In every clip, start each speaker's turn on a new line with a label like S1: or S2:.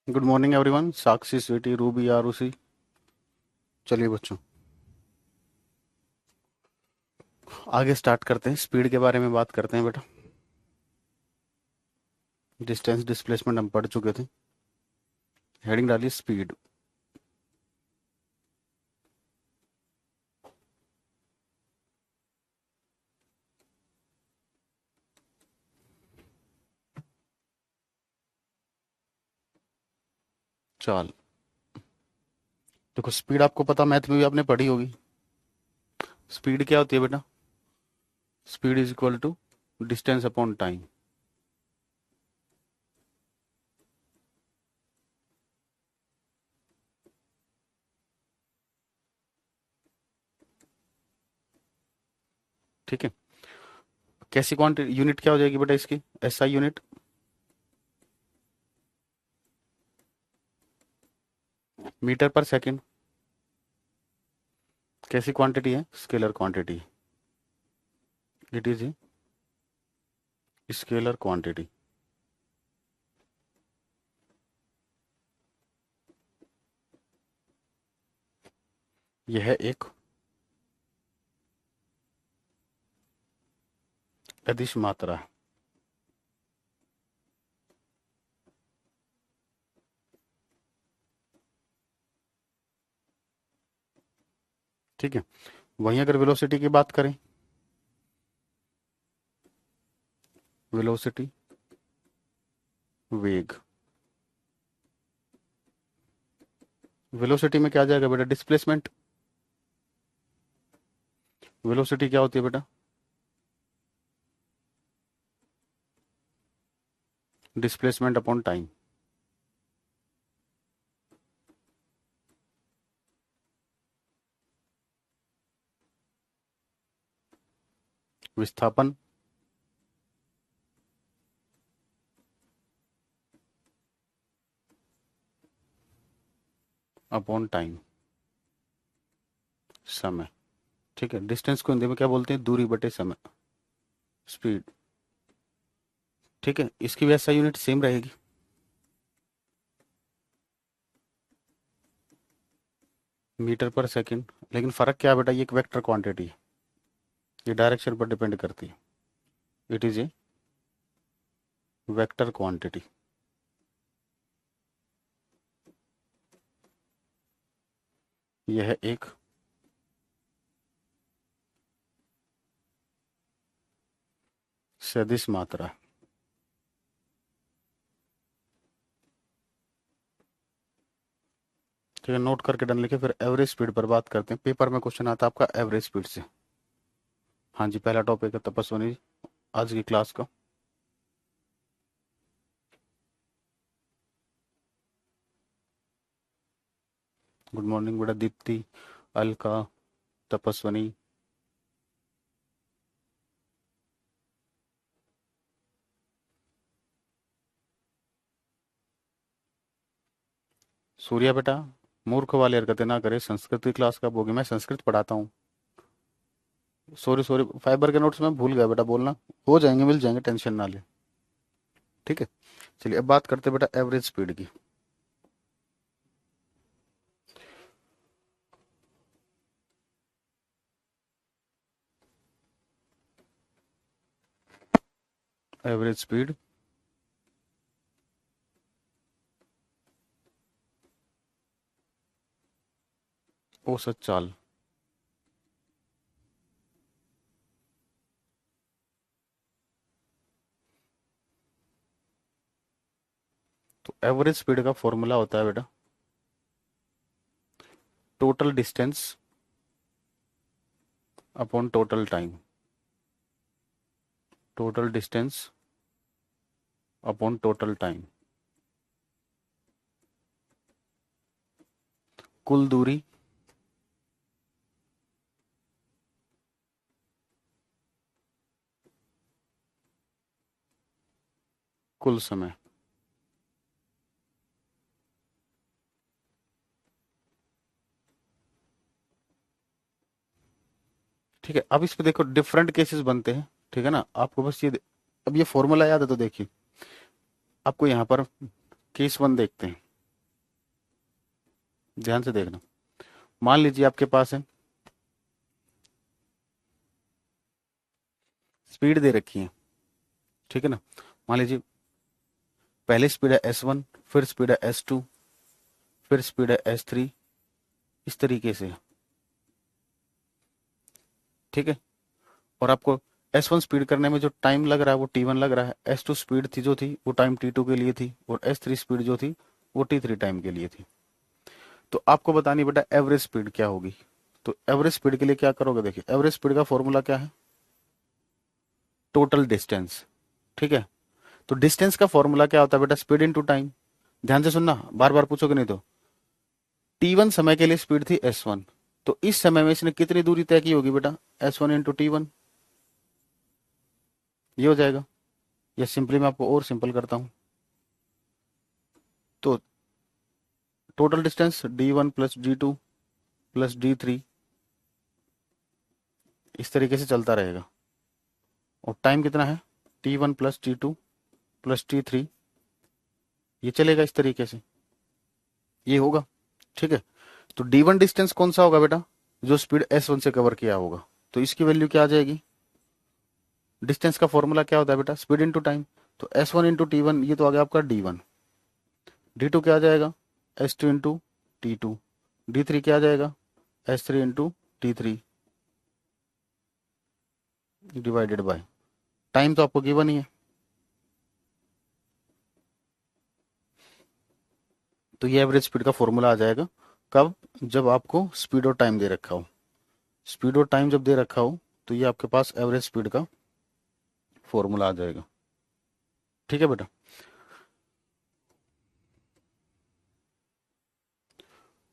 S1: Good morning everyone. Sakshi, Sweety, Ruby, Aarushi. चलिए बच्चों, आगे स्टार्ट करते हैं। स्पीड के बारे में बात करते हैं बेटा। डिस्टेंस डिस्प्लेसमेंट हम पढ़ चुके थे। हेडिंग डालिए स्पीड। चाल, देखो स्पीड आपको पता, मैथ में भी आपने पढ़ी होगी। स्पीड क्या होती है बेटा? Speed is equal to distance upon time. ठीक है। कैसी क्वांटिटी यूनिट क्या हो जाएगी बेटा इसकी? SI unit. Metre per second. कैसी क्वांटिटी है? Scalar quantity. It is a scalar quantity. यह एक अदिश मात्रा है। ठीक है। वहीं अगर वेलोसिटी की बात करें, वेलोसिटी, वेग। वेलोसिटी में क्या आ जाएगा बेटा? डिस्प्लेसमेंट। वेलोसिटी क्या होती है बेटा? Displacement upon time. विस्थापन अपॉन टाइम, समय। ठीक है। डिस्टेंस को हिंदी में क्या बोलते हैं? दूरी बटे समय, स्पीड। ठीक है। इसकी भी ऐसा यूनिट सेम रहेगी। Metre per second. लेकिन फर्क क्या है बेटा? ये एक वेक्टर क्वांटिटी है, ये डायरेक्शन पर डिपेंड करती है। It is a vector quantity. यह एक सदिश मात्रा है। ठीक है, नोट करके डन लिखे। फिर एवरेज स्पीड पर बात करते हैं। पेपर में क्वेश्चन आता है आपका एवरेज स्पीड से। हाँ जी, पहला टॉपिक है तपस्विनी जी, आज की क्लास का। गुड मॉर्निंग बेटा। दीप्ति, अलका, तपस्विनी। सूर्या बेटा, मूर्ख वाली हरकतें ना करे। संस्कृत की क्लास कब होगी? मैं संस्कृत पढ़ाता हूँ। सॉरी सॉरी, फाइबर के नोट्स में भूल गया बेटा बोलना। हो जाएंगे, मिल जाएंगे, टेंशन ना ले। ठीक है। चलिए अब बात करते हैं बेटा एवरेज स्पीड की। एवरेज स्पीड औसत चाल। तो एवरेज स्पीड का फॉर्मूला होता है बेटा total distance upon total time. Total distance upon total time. कुल दूरी कुल समय। ठीक है। अब इस पे देखो डिफरेंट केसेस बनते हैं। ठीक है ना, आपको बस ये अब ये फॉर्मूला याद है तो देखिए। आपको यहाँ पर केस वन देखते हैं। ध्यान से देखना। मान लीजिए आपके पास है, स्पीड दे रखी है, ठीक है ना। मान लीजिए पहले स्पीड है S1, फिर स्पीड है S2, फिर स्पीड है S3, इस तरीके से, ठीक है। और आपको S1 स्पीड करने में जो टाइम लग रहा है वो T1 लग रहा है, S2 स्पीड थी जो थी वो टाइम T2 के लिए थी, और S3 स्पीड जो थी वो T3 टाइम के लिए थी। तो आपको बतानी बेटा एवरेज स्पीड क्या होगी। तो एवरेज स्पीड के लिए क्या करोगे, देखिए एवरेज स्पीड का फॉर्मूला क्या है, टोटल डिस्टेंस, ठीक है। तो डिस्टेंस का फॉर्मूला क्या होता है बेटा, स्पीड इनटू टाइम। ध्यान से सुनना, बार बार पूछोगे नहीं तो। T1 समय के लिए स्पीड थी S1, तो इस समय में इसने कितनी दूरी तय की होगी बेटा, S1 इंटू T1, ये हो जाएगा। या सिंपली मैं आपको और सिंपल करता हूं, तो total distance D1 plus D2 plus D3, इस तरीके से चलता रहेगा। और टाइम कितना है, T1 plus T2 plus T3, ये चलेगा इस तरीके से, ये होगा, ठीक है। तो D1 डिस्टेंस कौन सा होगा बेटा, जो स्पीड S1 से कवर किया होगा। तो इसकी वैल्यू क्या आ जाएगी, डिस्टेंस का फॉर्मूला क्या होता है बेटा, स्पीड इंटू टाइम। तो S1 इंटू T1, ये तो आ गया आपका D1। D2 क्या आ जाएगा, S2 इंटू T2। D3 क्या आ जाएगा, S3 into T3 divided by time, तो आपको गिवन ही है। तो ये एवरेज स्पीड का फॉर्मूला आ जाएगा, कब, जब आपको स्पीड और टाइम दे रखा हो। स्पीड और टाइम जब दे रखा हो तो ये आपके पास एवरेज स्पीड का फॉर्मूला आ जाएगा, ठीक है बेटा।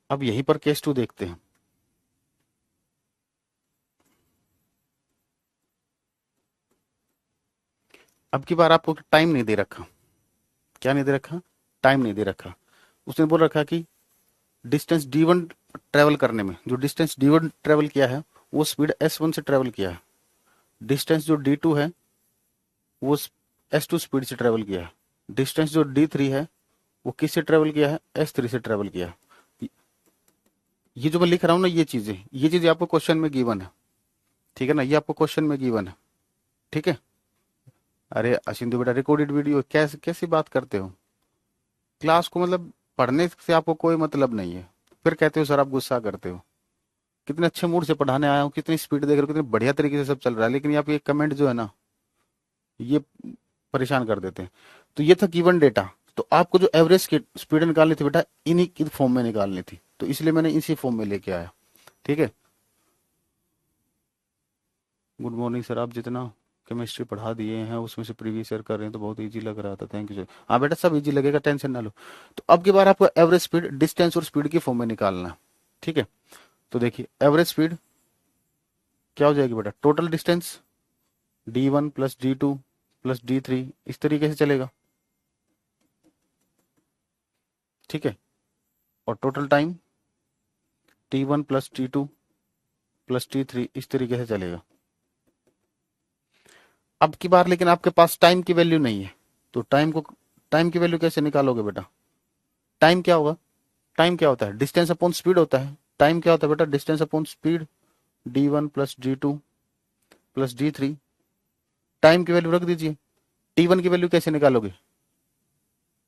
S1: अब यहीं पर केस टू देखते हैं। अब की बार आपको टाइम नहीं दे रखा, क्या नहीं दे रखा, टाइम नहीं दे रखा। उसने बोल रखा कि डिस्टेंस D1 ट्रेवल करने में, जो डिस्टेंस D1 ट्रेवल किया है वो स्पीड S1 से ट्रेवल किया है। डिस्टेंस जो D2 है वो S2 स्पीड से ट्रेवल किया है। डिस्टेंस जो D3 है वो किससे ट्रेवल किया है, S3 से ट्रेवल किया है। ये जो मैं लिख रहा हूँ ना, ये चीजें आपको क्वेश्चन में गिवन है, ठीक है ना, ये आपको क्वेश्चन में गिवन है, ठीक है। अरे अशिंदु बेटा, रिकॉर्डेड वीडियो कैसे कैसी बात करते हो, क्लास को मतलब पढ़ने से आपको कोई मतलब नहीं है, फिर कहते हो सर आप गुस्सा करते हो। कितने अच्छे मूड से पढ़ाने आया हूँ, कितनी स्पीड देख रहे हो, कितने बढ़िया तरीके से सब चल रहा है, लेकिन आप ये कमेंट जो है ना, ये परेशान कर देते हैं। तो ये था गिवन डेटा। तो आपको जो एवरेज की स्पीड निकालनी थी बेटा, इन्हीं की फॉर्म में निकालनी थी, तो इसलिए मैंने इसी फॉर्म में लेके आया, ठीक है। गुड मॉर्निंग सर, आप जितना केमिस्ट्री पढ़ा दिए हैं उसमें से प्रीवियस ईयर कर रहे हैं तो बहुत इजी लग रहा था, थैंक यू सर। हाँ बेटा सब इजी लगेगा, टेंशन ना लो। तो अब की बार आपको एवरेज स्पीड, डिस्टेंस और स्पीड की फॉर्म में निकालना है, ठीक है। तो देखिए एवरेज स्पीड क्या हो जाएगी बेटा, total distance D1 plus D2 plus D3, इस तरीके से चलेगा, ठीक है। और total time T1 plus T2 plus T3, इस तरीके से चलेगा। अब की बार लेकिन आपके पास टाइम की वैल्यू नहीं है, तो टाइम की वैल्यू कैसे निकालोगे बेटा। टाइम क्या होगा, टाइम क्या होता है, डिस्टेंस अपॉन स्पीड होता है। टाइम क्या होता है बेटा, distance upon speed, D1 plus D2 plus D3। Time की वैल्यू रख दीजिए। T1 की वैल्यू कैसे निकालोगे,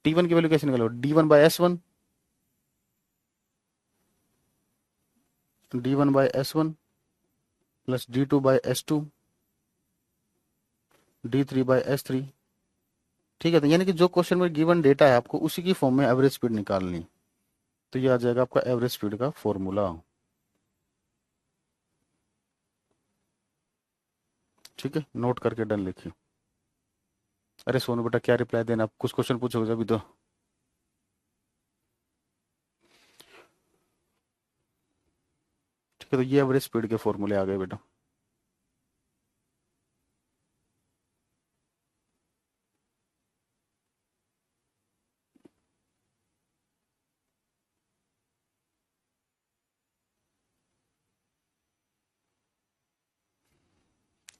S1: T1 की वैल्यू कैसे निकालोगे, D1 by S1, D1 by S1 plus D2 by S2, D3 by S3, ठीक है। तो यानी कि जो क्वेश्चन में गिवन डेटा है आपको उसी की फॉर्म में एवरेज स्पीड निकालनी है। तो ये आ जाएगा आपका एवरेज स्पीड का फॉर्मूला, ठीक है। नोट करके डन लिखिए। अरे सोनू बेटा क्या रिप्लाई देना, आप कुछ क्वेश्चन पूछोगे अभी तो। ठीक है, तो ये एवरेज स्पीड के फॉर्मूले आ गए बेटा।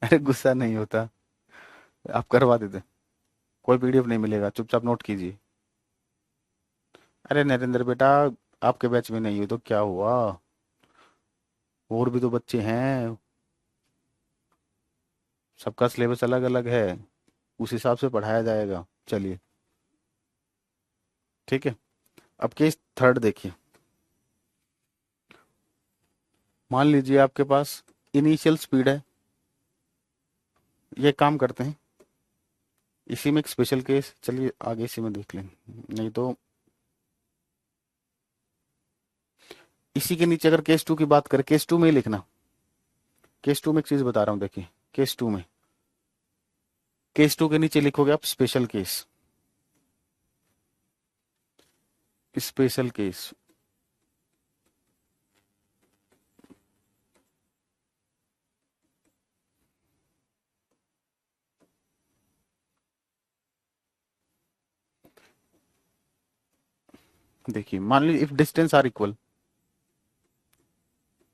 S1: अरे गुस्सा नहीं होता, आप करवा देते, कोई PDF नहीं मिलेगा, चुपचाप नोट कीजिए। अरे नरेंद्र बेटा, आपके बैच में नहीं हुई तो क्या हुआ, और भी तो बच्चे हैं, सबका सिलेबस अलग अलग है, उस हिसाब से पढ़ाया जाएगा। चलिए ठीक है। अब केस थर्ड देखिए। मान लीजिए आपके पास इनिशियल स्पीड है, ये काम करते हैं, इसी में एक स्पेशल केस, चलिए आगे इसी में देख लें, नहीं तो इसी के नीचे अगर केस टू की बात करें, केस टू में ही लिखना। केस टू में एक चीज बता रहा हूं, देखिए केस टू में, केस टू के नीचे लिखोगे आप स्पेशल केस, स्पेशल केस। देखिए मान लीजिए if distance are equal,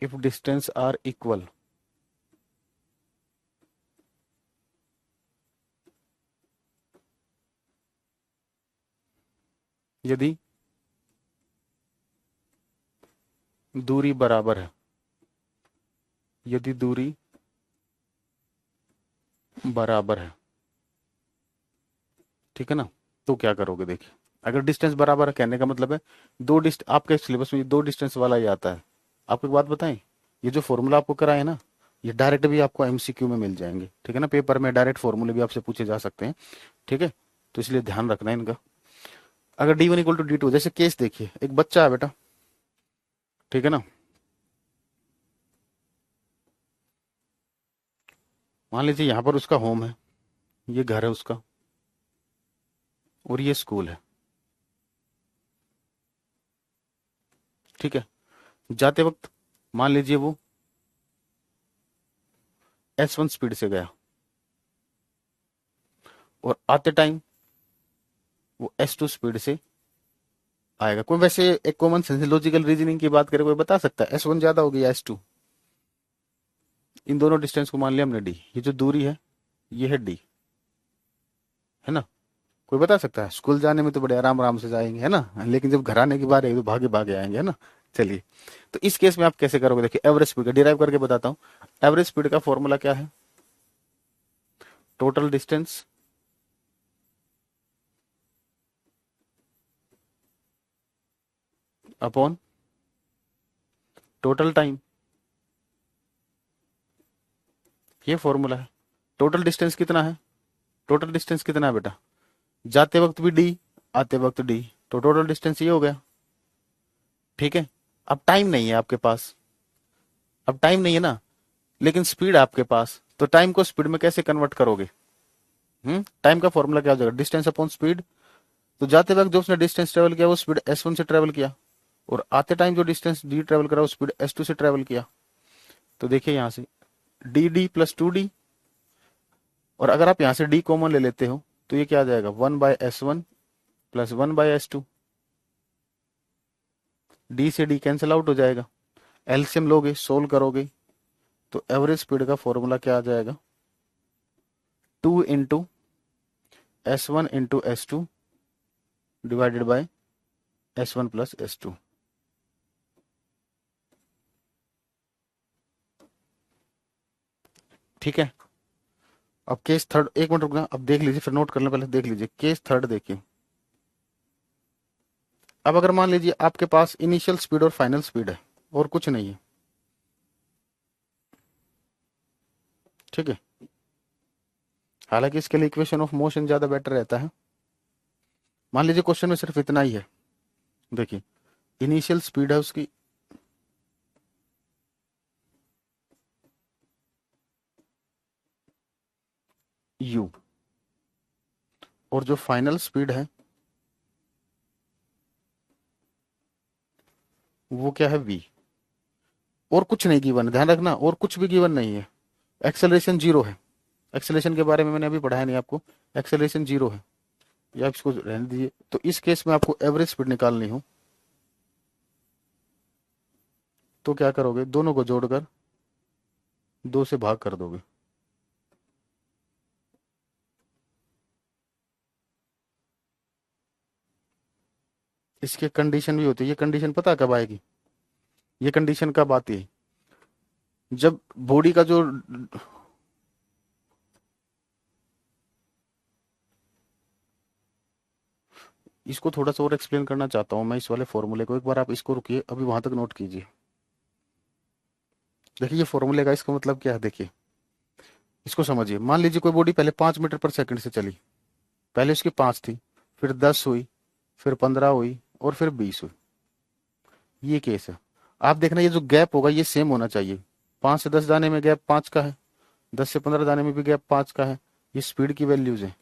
S1: if distance are equal, यदि दूरी बराबर है, यदि दूरी बराबर है, ठीक है ना, तो क्या करोगे देखिए। अगर डिस्टेंस बराबर है, कहने का मतलब है दो डिस्ट, आपके सिलेबस में दो डिस्टेंस वाला ही आता है। आपको एक बात बताएं, ये जो फॉर्मूला आपको कराए है ना, ये डायरेक्ट भी आपको एमसीक्यू में मिल जाएंगे, ठीक है ना, पेपर में डायरेक्ट फॉर्मूले भी आपसे पूछे जा सकते हैं, ठीक है। तो इसलिए ध्यान रखना है इनका। अगर D one equal to D two, जैसे केस देखिए, एक बच्चा है बेटा, ठीक है ना, मान लीजिए यहाँ पर उसका होम है, ये घर है उसका, और ये स्कूल है, ठीक है। जाते वक्त मान लीजिए वो S1 स्पीड से गया, और आते टाइम वो S2 स्पीड से आएगा। कोई वैसे एक कॉमन सेंस लॉजिकल रीजनिंग की बात करे, कोई बता सकता है S1 ज्यादा होगी या S2? इन दोनों डिस्टेंस को मान लिया हमने D, ये जो दूरी है ये है D, है ना। कोई बता सकता है? स्कूल जाने में तो बड़े आराम आराम से जाएंगे, है ना, लेकिन जब घर आने की बात है तो भागे भागे आएंगे, है ना। चलिए, तो इस केस में आप कैसे करोगे, देखिए एवरेज स्पीड का डिराइव करके बताता हूँ। एवरेज स्पीड का फॉर्मूला क्या है? Total distance upon total time, ये फॉर्मूला है। टोटल डिस्टेंस कितना है? टोटल डिस्टेंस कितना है बेटा? जाते वक्त भी डी, आते वक्त डी, तो टोटल डिस्टेंस ये हो गया, ठीक है। अब टाइम नहीं है आपके पास, अब टाइम नहीं है ना, लेकिन स्पीड है आपके पास, तो टाइम को स्पीड में कैसे कन्वर्ट करोगे? टाइम का फॉर्मूला क्या हो जाएगा? Distance upon speed. तो जाते वक्त जो उसने डिस्टेंस ट्रेवल किया वो स्पीड S1 से ट्रेवल किया, और आते टाइम जो डिस्टेंस डी ट्रेवल करा वो स्पीड S2 से ट्रेवल किया। तो देखिए यहां से D D plus two D, और अगर आप यहां से डी कॉमन ले लेते हो तो ये क्या आ जाएगा, 1/S1 प्लस 1/S2। डी से डी कैंसिल आउट हो जाएगा, एलसीएम लोगे, सोल्व करोगे, तो एवरेज स्पीड का फॉर्मूला क्या आ जाएगा, 2 into S1 into S2 divided by S1 plus S2। ठीक है। अब केस थर्ड, एक मिनट रुकना, अब देख लीजिए, फिर नोट कर लें, पहले देख लीजिए केस थर्ड देखिए। अब अगर मान लीजिए आपके पास इनिशियल स्पीड और फाइनल स्पीड है, और कुछ नहीं है, ठीक है, हालांकि इसके लिए इक्वेशन ऑफ मोशन ज्यादा बेटर रहता है। मान लीजिए क्वेश्चन में सिर्फ इतना ही है, देखिए इनिशियल स्पीड है उसकी u, और जो फाइनल स्पीड है वो क्या है v, और कुछ नहीं गिवन है, ध्यान रखना, और कुछ भी गिवन नहीं है। एक्सेलरेशन जीरो है, एक्सेलरेशन के बारे में मैंने अभी पढ़ाया नहीं आपको, एक्सेलरेशन जीरो है, या आप इसको रहने दीजिए। तो इस केस में आपको एवरेज स्पीड निकालनी हो तो क्या करोगे, दोनों को जोड़कर 2 से भाग कर दोगे, इसकी कंडीशन भी होती है, ये कंडीशन पता कब आएगी? ये कंडीशन कब आती है? जब बॉडी का जो, इसको थोड़ा सा और एक्सप्लेन करना चाहता हूँ मैं इस वाले फॉर्मूले को, एक बार आप इसको रुकिए, अभी वहां तक नोट कीजिए। देखिए ये फॉर्मूले का इसका मतलब क्या है, देखिए इसको समझिए। मान लीजिए कोई बॉडी पहले 5 मीटर पर सेकंड से चली, पहले उसकी 5 थी, फिर 10 हुई, फिर 15 हुई, और फिर 20 हुई। ये केस है। आप देखना ये जो गैप होगा ये सेम होना चाहिए। 5 से 10 जाने में गैप 5 का है, 10 से 15 जाने में भी गैप 5 का है। ये स्पीड की वैल्यूज है।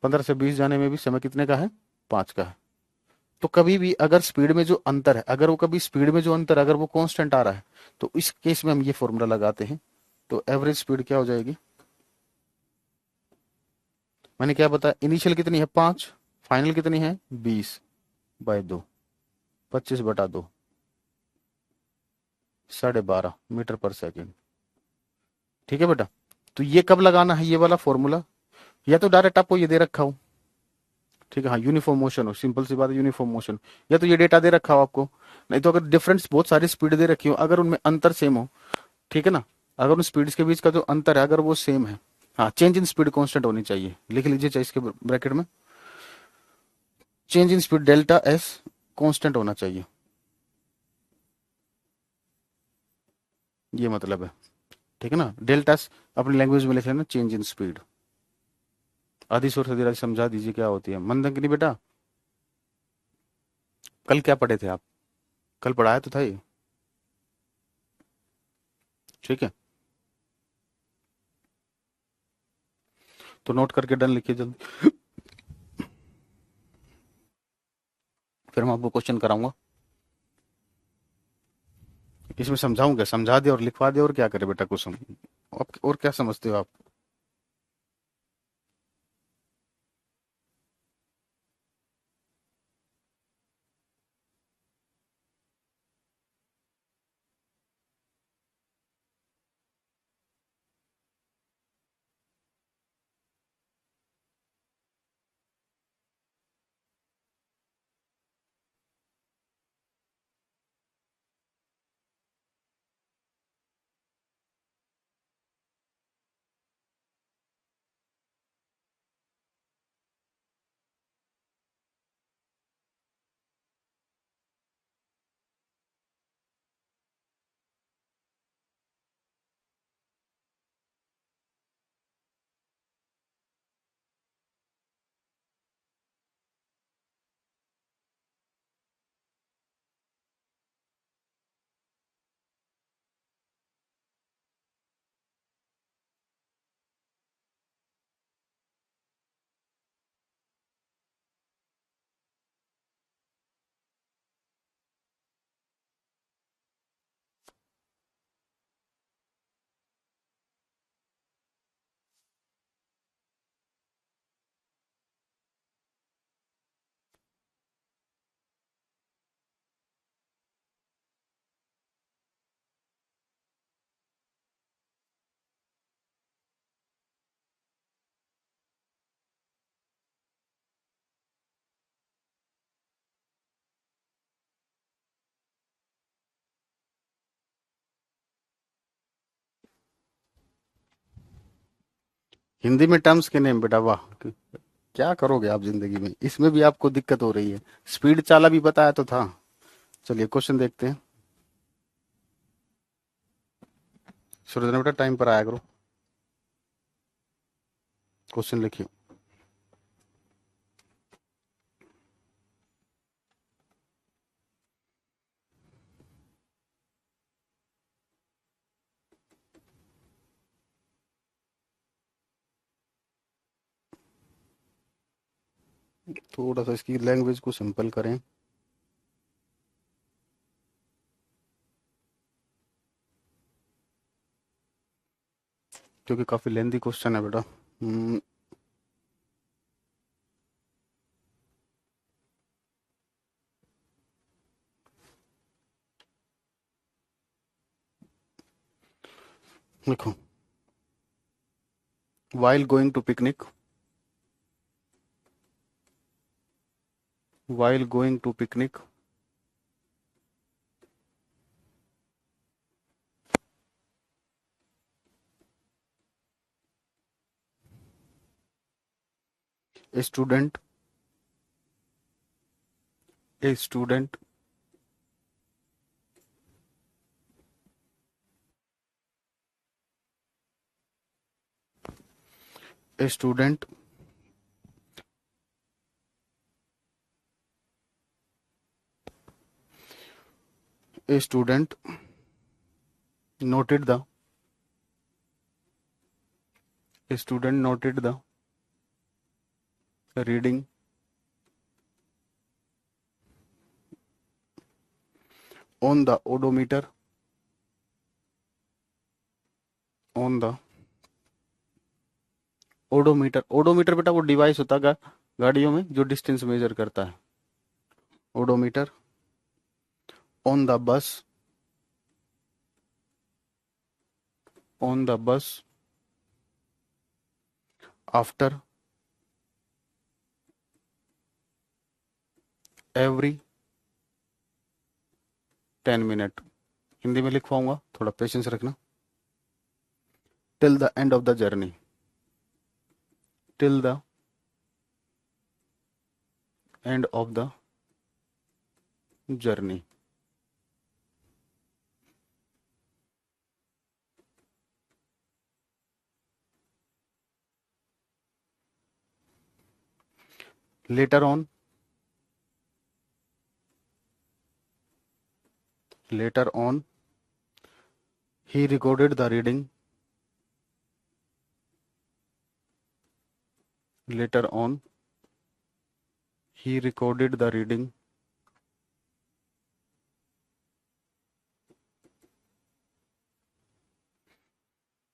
S1: 15 से 20 जाने में भी समय कितने का है? 5 का है। तो कभी भी अगर स्पीड में जो अंतर है, अगर वो कभी स्पीड में जो अंतर है अगर वो कांस्टेंट आ रहा है, तो इस केस में हम ये फॉर्मूला लगाते हैं। तो एवरेज स्पीड क्या हो जाएगी? मैंने क्या बताया, इनिशियल कितनी है 5, फाइनल कितनी है 20/2, 25/2, 12.5 मीटर पर सेकेंड। ठीक है बेटा। तो ये कब लगाना है ये वाला फॉर्मूला? या तो डायरेक्ट आपको ये दे रखा हो, ठीक है, हाँ यूनिफॉर्म मोशन हो, सिंपल सी बात है यूनिफॉर्म मोशन, या तो ये डेटा दे रखा हो आपको। नहीं तो अगर डिफरेंस बहुत सारी स्पीड दे रखी हो, अगर उनमें अंतर सेम हो, ठीक है ना, अगर उन स्पीड्स के बीच का जो अंतर है अगर वो सेम है, हाँ चेंज इन स्पीड कांस्टेंट होनी चाहिए, लिख लीजिए चाहे इसके ब्रैकेट में, change in speed delta S constant होना चाहिए, ये मतलब है। ठीक है ना, डेल्टा एस अपनी लैंग्वेज में लिख लेना, चेंज इन स्पीड। आदि सोर से समझा दीजिए क्या होती है मंदकिनी बेटा। कल क्या पढ़े थे आप? कल पढ़ाया तो था ये। ठीक है, तो नोट करके डन लिखिए जल्दी, फिर मैं आपको क्वेश्चन कराऊंगा। इसमें समझाऊं क्या? समझा दे और लिखवा दे और क्या करे बेटा कुछ हम, आप और क्या समझते हो आप? हिंदी में टर्म्स के नेम बेटा, वाह, क्या करोगे आप जिंदगी में, इसमें भी आपको दिक्कत हो रही है। स्पीड चाला भी बताया तो था। चलिए क्वेश्चन देखते हैं। सूर्य बेटा टाइम पर आया करो, क्वेश्चन लिखिए। थोड़ा सा इसकी लैंग्वेज को सिंपल करें, क्योंकि काफी लेंदी क्वेश्चन है बेटा। देखो, while going to picnic, while going to picnic, a student, a student a student a student noted the a student noted the reading on the odometer on the odometer. Odometer बेटा वो device होता है गाड़ियों में जो distance measure करता है। Odometer on the bus on the bus after every 10 minute. Hindi में लिखवाऊंगा, थोड़ा पेशेंस रखना। Till the end of the journey, till the end of the journey. Later on, later on he recorded the reading, later on he recorded the reading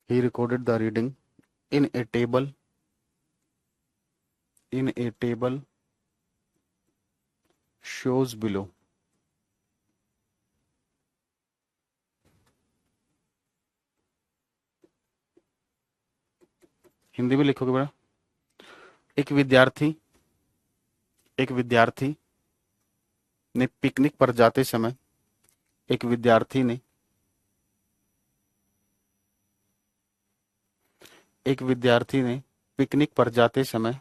S1: he recorded the reading in a table, in a table shows below। Hindi में लिखोगे बेटा। एक विद्यार्थी, एक विद्यार्थी ने picnic पर जाते समय, एक विद्यार्थी ने एक विद्यार्थी ने पिकनिक पर जाते समय,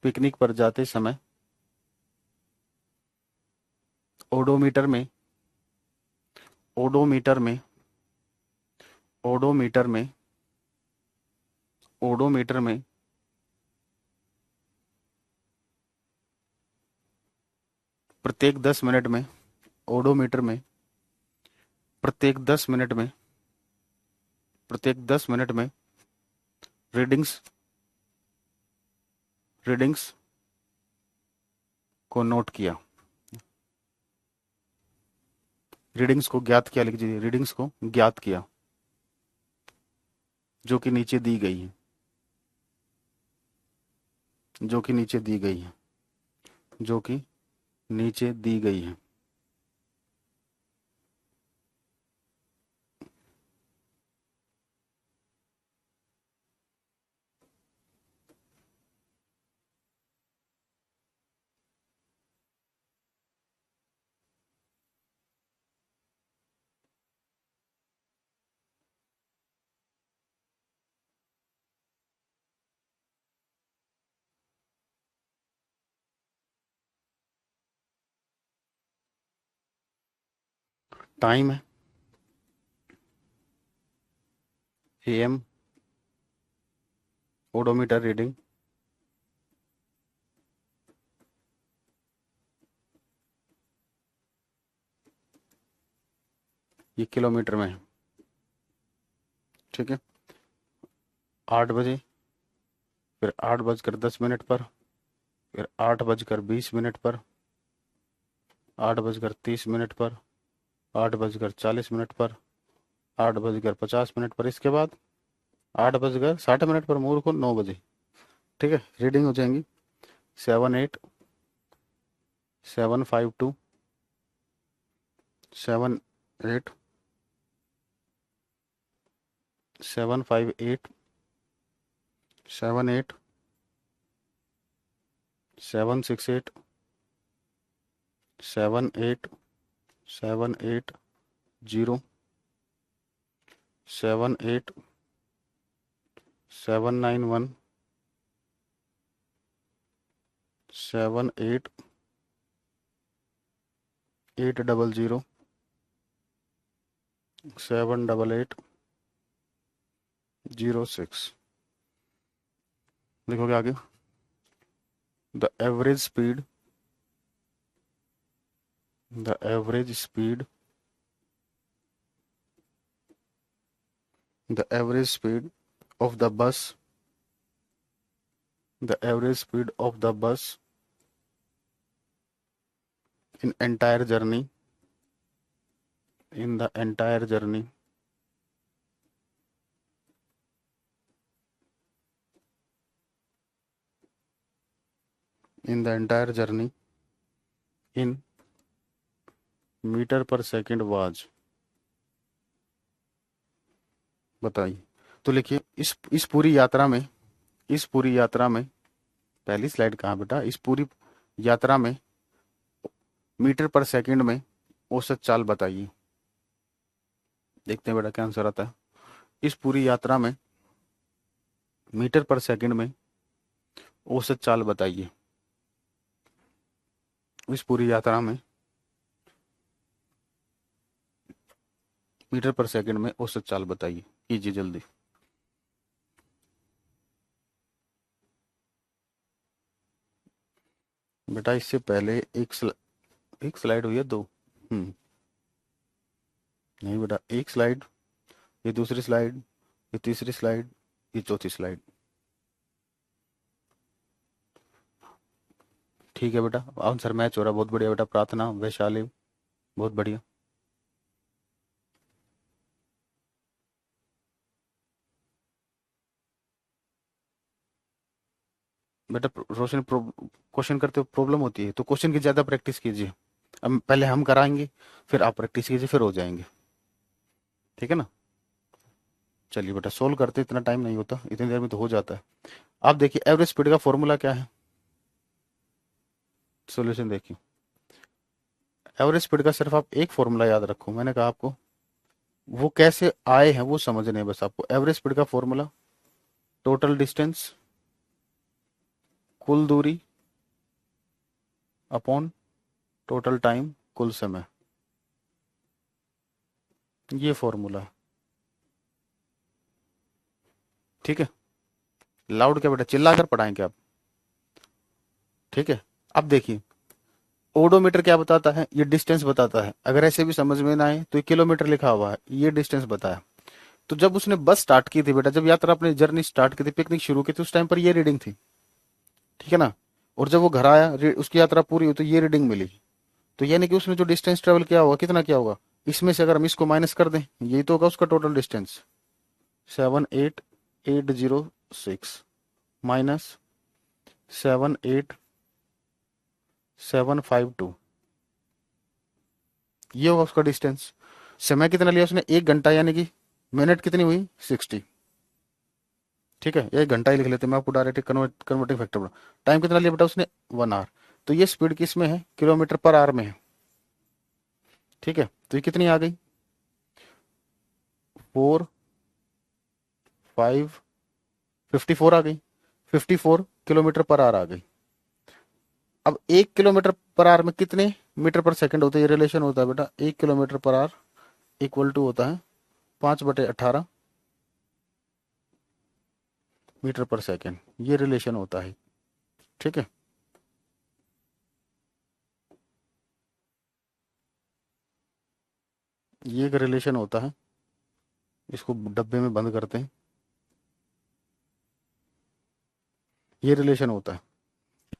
S1: पिकनिक पर जाते समय ओडोमीटर में, ओडोमीटर में, ओडोमीटर में, ओडोमीटर में प्रत्येक 10 मिनट में, ओडोमीटर में प्रत्येक 10 मिनट में, प्रत्येक 10 मिनट में रीडिंग्स, रीडिंग्स को नोट किया, रीडिंग्स को ज्ञात किया, लिख दीजिए रीडिंग्स को ज्ञात किया, जो कि नीचे दी गई है, जो कि नीचे दी गई है, जो कि नीचे दी गई है। टाइम है AM, ओडोमीटर रीडिंग ये किलोमीटर में है, ठीक है। 8 बजे, फिर 8:10 पर, फिर 8:20 पर, 8:30 पर, 8:40 पर, 8:50 पर, इसके बाद 8:60 पर मूर्ख को 9 बजे, ठीक है। रीडिंग हो जाएंगी 78, 752, 78, 758, 78, 768, 78 780 78791 78800 78806। लिखोगे आगे, the average speed the average speed the average speed of the bus the average speed of the bus in entire journey in the entire journey in the entire journey in metre per second was. बताइए। तो लिखिए, इस पूरी यात्रा में पहली slide कहाँ बेटा, इस पूरी यात्रा में मीटर पर सेकंड में औसत चाल बताइए। देखते हैं बेटा क्या आंसर आता है। इस पूरी यात्रा में मीटर पर सेकंड में औसत चाल बताइए। इस पूरी यात्रा में मीटर पर सेकंड में औसत चाल बताइए। कीजिए जल्दी। बेटा इससे पहले एक स्लाइड हुई है, दो। नहीं बेटा, एक स्लाइड, ये दूसरी स्लाइड, ये तीसरी स्लाइड, ये चौथी स्लाइड। ठीक है बेटा, आंसर मैच हो रहा, बहुत बढ़िया बेटा, प्रार्थना वैशाली, बहुत बढ़िया। बेटा रोशन, क्वेश्चन करते हो प्रॉब्लम होती है तो क्वेश्चन की ज्यादा प्रैक्टिस कीजिए। अब पहले हम कराएंगे, फिर आप प्रैक्टिस कीजिए, फिर हो जाएंगे। ठीक है ना। चलिए बेटा सोल्व करते, इतना टाइम नहीं होता, इतनी देर में तो हो जाता है। आप देखिए एवरेज स्पीड का फॉर्मूला क्या है। सॉल्यूशन देखिए, एवरेज स्पीड का सिर्फ आप एक फॉर्मूला याद रखो, मैंने कहा आपको वो कैसे आए हैं वो समझने हैं बस आपको। एवरेज स्पीड का फॉर्मूला टोटल डिस्टेंस कुल दूरी अपॉन टोटल टाइम कुल समय, ये फॉर्मूला है। ठीक है। लाउड क्या बेटा, चिल्ला कर पढ़ाएंगे आप। ठीक है। अब देखिए, ओडोमीटर क्या बताता है, ये डिस्टेंस बताता है। अगर ऐसे भी समझ में ना आए तो ये किलोमीटर लिखा हुआ है, ये डिस्टेंस बताया। तो जब उसने बस स्टार्ट की थी बेटा, जब यात्रा अपनी जर्नी स्टार्ट की थी, पिकनिक शुरू की थी, उस टाइम पर ये रीडिंग थी। ठीक है ना। और जब वो घर आया, उसकी यात्रा पूरी हुई तो ये रीडिंग मिली। तो यानी कि उसने जो डिस्टेंस ट्रेवल किया होगा, कितना किया होगा, इसमें से अगर हम इसको माइनस कर दें, यही तो होगा उसका टोटल डिस्टेंस। 78806 माइनस 78752, ये होगा उसका डिस्टेंस। समय कितना लिया उसने, 1 घंटा, यानी कि मिनट कितनी हुई, 60। ठीक है, 1 घंटा ही लिख लेते हैं, मैं आपको डायरेक्ट कन्वर्टिंग फैक्टर बना। टाइम कितना लिया बेटा उसने, 1 आवर। तो ये स्पीड किस में है, किलोमीटर पर आवर में है। ठीक है, तो ये कितनी आ गई, 4 5 54 आ गई। 54 किलोमीटर पर आवर आ गई। अब 1 किलोमीटर पर आवर में कितने मीटर पर सेकंड होते हैं, ये रिलेशन होता है बेटा। 1 kilometre per hour equal to होता है 5/18 मीटर पर सेकंड, ये रिलेशन होता है। ठीक है। ये एक रिलेशन होता है, इसको डब्बे में बंद करते हैं। ये रिलेशन होता है।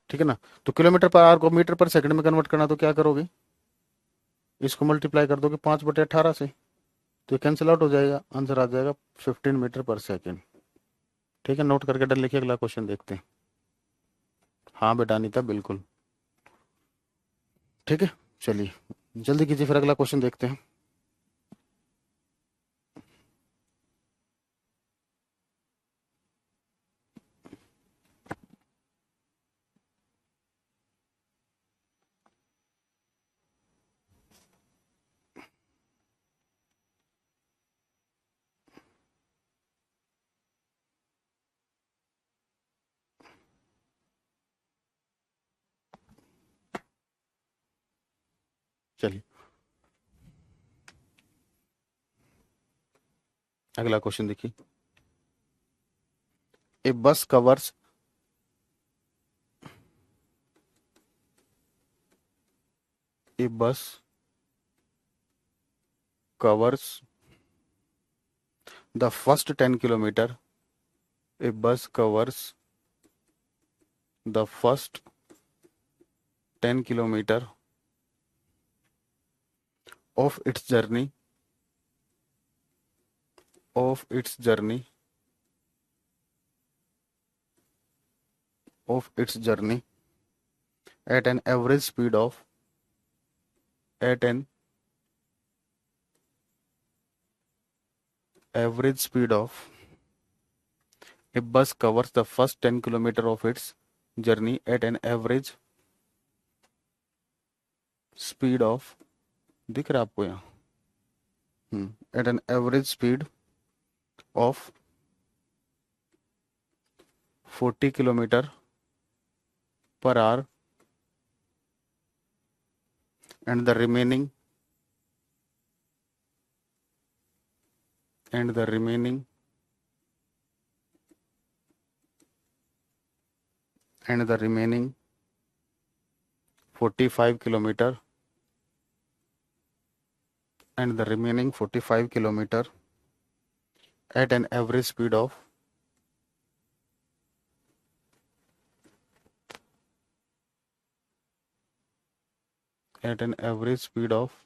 S1: ठीक है ना। तो किलोमीटर पर आवर को मीटर पर सेकंड में कन्वर्ट करना, तो क्या करोगे, इसको मल्टीप्लाई कर दोगे 5/18 से, तो ये कैंसिल आउट हो जाएगा, आंसर आ जाएगा 15 मीटर पर सेकंड। ठीक है, नोट करके डर लिखिए, अगला क्वेश्चन देखते हैं। हाँ बेटा अनीता बिल्कुल। ठीक है, चलिए जल्दी कीजिए, फिर अगला क्वेश्चन देखते हैं। चलिए अगला क्वेश्चन देखिए। ए बस कवर्स ए बस कवर्स द फर्स्ट 10 किलोमीटर। ए बस covers the first 10 kilometre of its journey of its journey of its journey at an average speed of at an average speed of a bus covers the first 10 kilometer of its journey at an average speed of दिख रहा है आपको यहाँ at an average speed of 40 kilometer per hour and the remaining and the remaining and the remaining 45 kilometer and the remaining 45 kilometer at an average speed of at an average speed of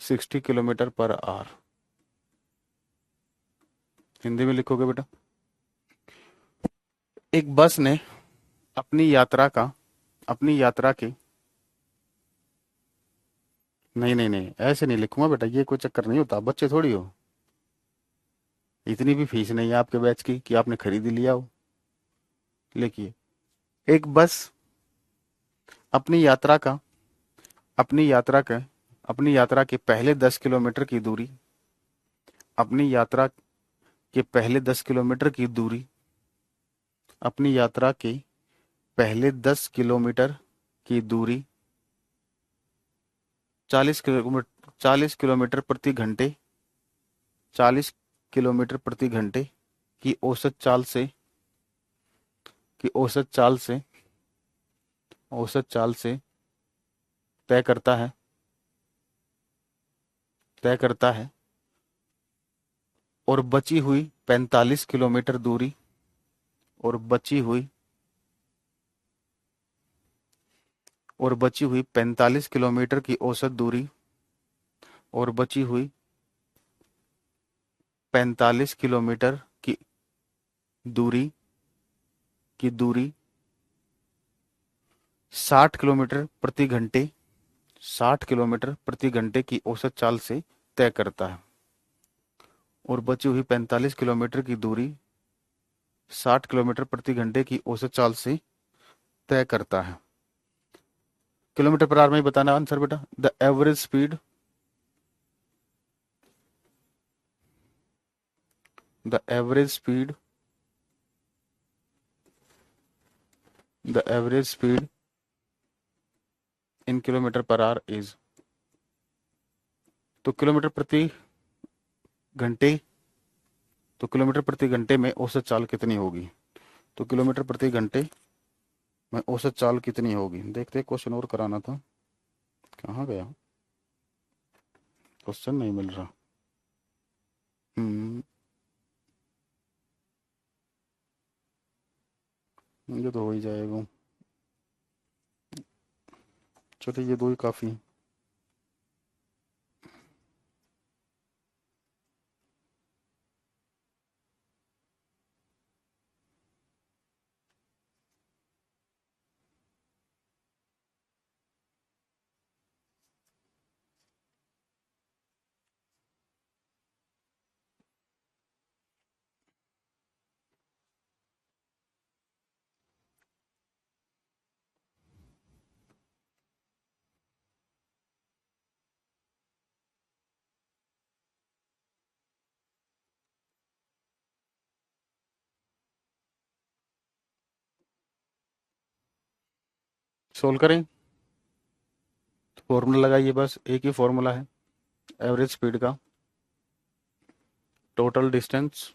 S1: 60 kilometre per hour. Hindi में लिखोगे बेटा। एक बस ने अपनी यात्रा का अपनी यात्रा के नहीं नहीं नहीं ऐसे नहीं लिखूंगा बेटा, ये कोई चक्कर नहीं होता, बच्चे थोड़ी हो। इतनी भी फीस नहीं है आपके बैच की कि आपने खरीद ही लिया हो। लिखिए, एक बस अपनी यात्रा का अपनी यात्रा का अपनी यात्रा के पहले 10 किलोमीटर की दूरी अपनी यात्रा के पहले 10 किलोमीटर की दूरी अपनी यात्रा के पहले 10 किलोमीटर की दूरी 40 किलोमीटर 40 किलोमीटर प्रति घंटे की की औसत चाल से तय करता है तय करता है और बची हुई 45 किलोमीटर दूरी और बची हुई 45 किलोमीटर की औसत दूरी और बची हुई 45 किलोमीटर दूरी की दूरी 60 किलोमीटर प्रति घंटे की औसत चाल से तय करता है और बची हुई 45 किलोमीटर की दूरी 60 किलोमीटर प्रति घंटे की औसत चाल से तय करता है। किलोमीटर पर आवर में ही बताना आंसर बेटा। The average speed in kilometre per hour is. तो घंटे किलोमीटर प्रति घंटे में औसत चाल कितनी होगी। तो किलोमीटर प्रति घंटे में औसत चाल कितनी होगी, देखते क्वेश्चन और कराना था, कहाँ गया क्वेश्चन, नहीं मिल रहा। ये तो हो ही जाएगा। चलिए ये दो ही काफी है। सोल्व करें। फॉर्मूला लगाइए, बस एक ही फॉर्मूला है एवरेज स्पीड का, total distance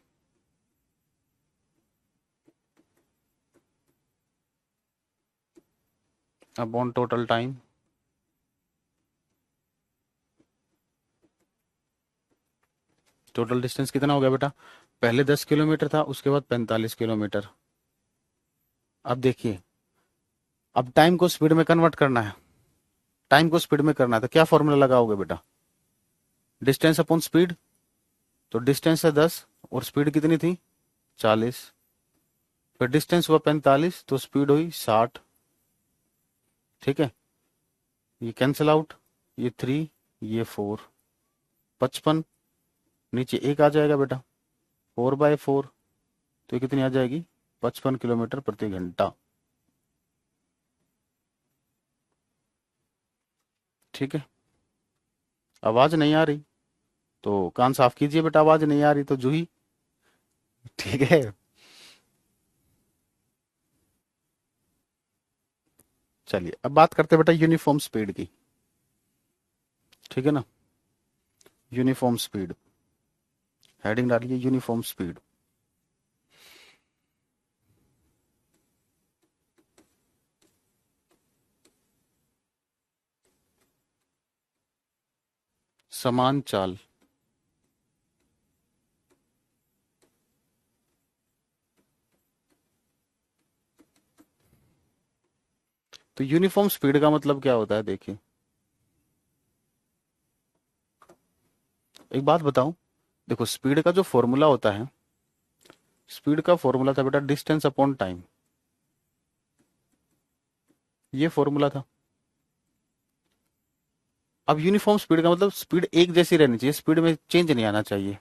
S1: upon total time. Total distance कितना हो गया बेटा? पहले 10 किलोमीटर था, उसके बाद 45 किलोमीटर। अब देखिए, अब टाइम को स्पीड में कन्वर्ट करना है, टाइम को स्पीड में करना है, तो क्या फॉर्मूला लगाओगे बेटा? Distance upon speed. तो डिस्टेंस है 10 और स्पीड कितनी थी? 40। फिर डिस्टेंस हुआ 45 तो स्पीड हुई 60। ठीक है, ये कैंसिल आउट, ये 3, ये 4, 55। नीचे एक आ जाएगा बेटा, 4/4, तो ये कितनी आ जाएगी? 55 किलोमीटर प्रति घंटा। ठीक है, आवाज नहीं आ रही तो कान साफ कीजिए बेटा, आवाज नहीं आ रही तो जूही। ठीक है, चलिए अब बात करते हैं बेटा यूनिफॉर्म स्पीड की। ठीक है ना, यूनिफॉर्म स्पीड, हेडिंग डालिए यूनिफॉर्म स्पीड। समान चाल। तो यूनिफॉर्म स्पीड का मतलब क्या होता है? देखिए, एक बात बताऊं, देखो स्पीड का जो फॉर्मूला होता है, स्पीड का फॉर्मूला था बेटा डिस्टेंस अपॉन टाइम, ये फॉर्मूला था। अब यूनिफॉर्म स्पीड का मतलब स्पीड एक जैसी रहनी चाहिए, स्पीड में चेंज नहीं आना चाहिए,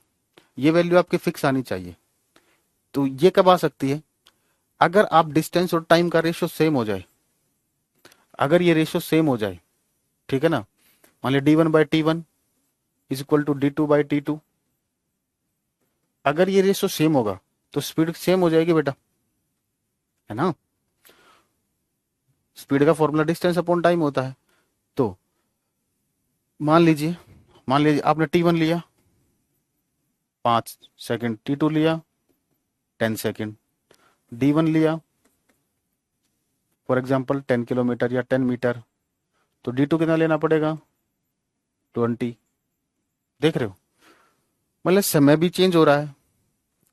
S1: ये वैल्यू आपकी फिक्स आनी चाहिए। तो ये कब आ सकती है? अगर आप डिस्टेंस और टाइम का रेशियो सेम हो जाए, अगर ये रेशियो सेम हो जाए, ठीक है ना, मान लिया d1/t1 is equal to d2/t2, अगर ये रेशियो सेम होगा तो स्पीड सेम हो जाएगी बेटा, है ना। स्पीड का फॉर्मूला डिस्टेंस अपॉन टाइम होता है। तो मान लीजिए आपने t1 लिया 5 सेकेंड, t2 लिया 10 सेकेंड, d1 लिया फॉर एग्जाम्पल 10 किलोमीटर या 10 मीटर, तो d2 कितना लेना पड़ेगा? 20। देख रहे हो, मतलब समय भी चेंज हो रहा है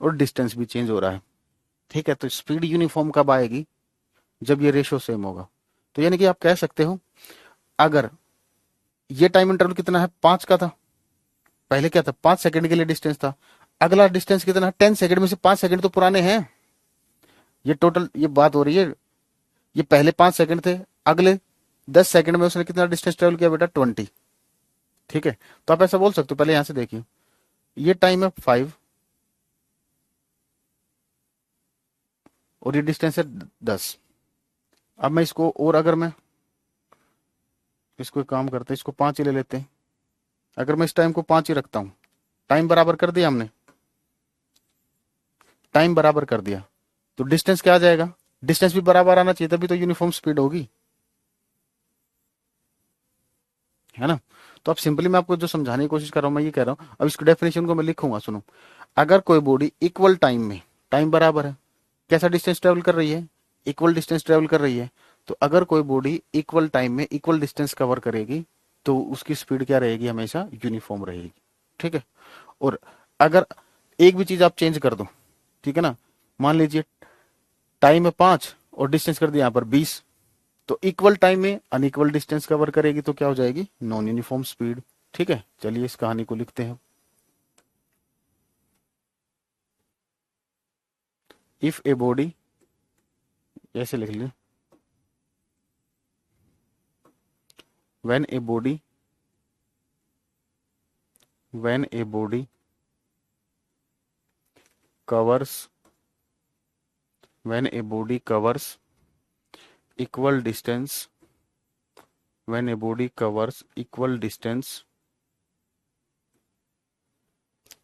S1: और डिस्टेंस भी चेंज हो रहा है। ठीक है, तो स्पीड यूनिफॉर्म कब आएगी? जब ये रेशियो सेम होगा। तो यानी कि आप कह सकते हो, अगर ये टाइम इंटरवल कितना है? 5 का था, पहले क्या था? 5 सेकंड के लिए डिस्टेंस था, अगला डिस्टेंस कितना है? 10 सेकंड में से 5 सेकंड तो पुराने हैं। ये टोटल ये बात हो रही है, ये पहले 5 सेकंड थे, अगले 10 सेकंड में उसने कितना डिस्टेंस ट्रेवल किया बेटा? 20। ठीक है, तो आप ऐसा बोल सकते हो, पहले यहां से देखिए, ये टाइम है 5 और ये डिस्टेंस है 10। अब मैं इसको, और अगर मैं इसको एक काम करते हैं, इसको 5 ही ले लेते हैं। अगर मैं इस टाइम को 5 ही रखता हूं, टाइम बराबर कर दिया हमने, टाइम बराबर कर दिया, तो डिस्टेंस क्या आ जाएगा? डिस्टेंस भी बराबर आना चाहिए, तभी तो यूनिफॉर्म स्पीड होगी, है ना। तो अब सिंपली मैं आपको जो समझाने की कोशिश कर रहा हूं, मैं ये कह रहा हूं, अब इसको डेफिनेशन को मैं लिखूंगा, सुनो। अगर कोई बॉडी इक्वल टाइम में, टाइम बराबर है, कैसा डिस्टेंस ट्रेवल कर रही है? इक्वल डिस्टेंस ट्रेवल कर रही है। तो अगर कोई बॉडी इक्वल टाइम में इक्वल डिस्टेंस कवर करेगी, तो उसकी स्पीड क्या रहेगी? हमेशा यूनिफॉर्म रहेगी। ठीक है, और अगर एक भी चीज आप चेंज कर दो, ठीक है ना, मान लीजिए टाइम है 5 और डिस्टेंस कर दिया यहाँ पर 20, तो इक्वल टाइम में अनइक्वल डिस्टेंस कवर करेगी, तो क्या हो जाएगी? Non uniform speed. ठीक है, चलिए इस कहानी को लिखते हैं। इफ ए बॉडी, ऐसे लिख लीजिए, when a body, when a body covers, when a body covers equal distance, when a body covers equal distance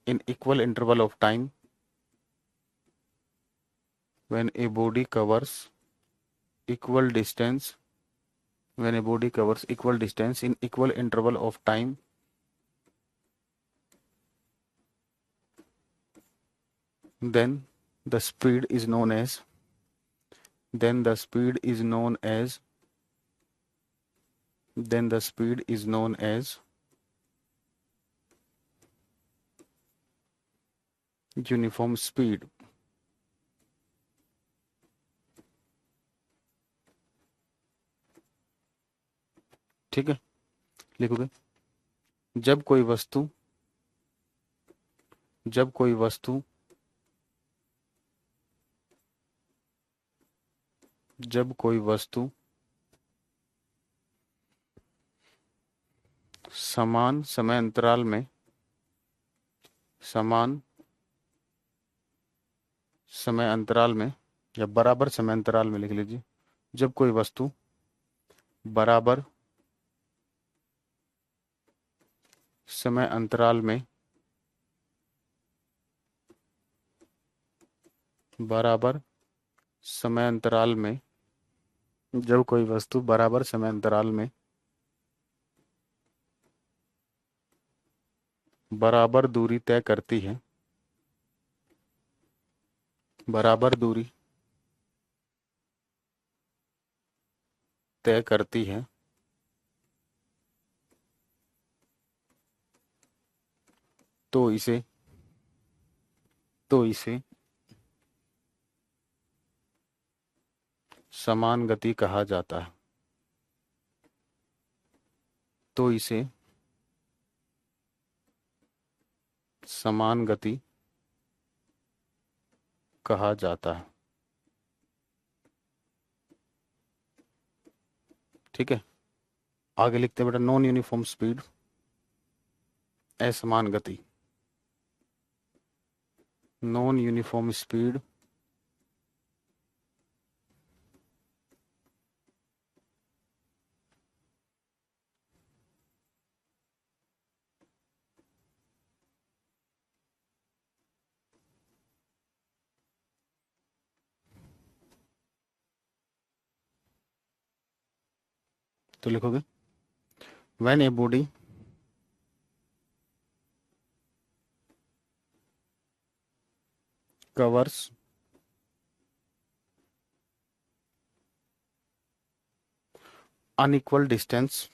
S1: in equal interval of time, when a body covers equal distance When a body covers equal distance in equal interval of time, then the speed is known as then the speed is known as then the speed is known as uniform speed. ठीक है, लिखोगे। जब कोई वस्तु जब कोई वस्तु जब कोई वस्तु समान समय अंतराल में समान समय अंतराल में या बराबर समय अंतराल में लिख लीजिए। जब कोई वस्तु बराबर समय अंतराल में बराबर समय अंतराल में जब कोई वस्तु बराबर समय अंतराल में बराबर दूरी तय करती है बराबर दूरी तय करती है तो इसे समान गति कहा जाता है। तो इसे समान गति कहा जाता है। ठीक है, आगे लिखते हैं बेटा, नॉन यूनिफॉर्म स्पीड, असमान गति। नॉन यूनिफॉर्म स्पीड तो लिखोगे, when a body covers unequal distance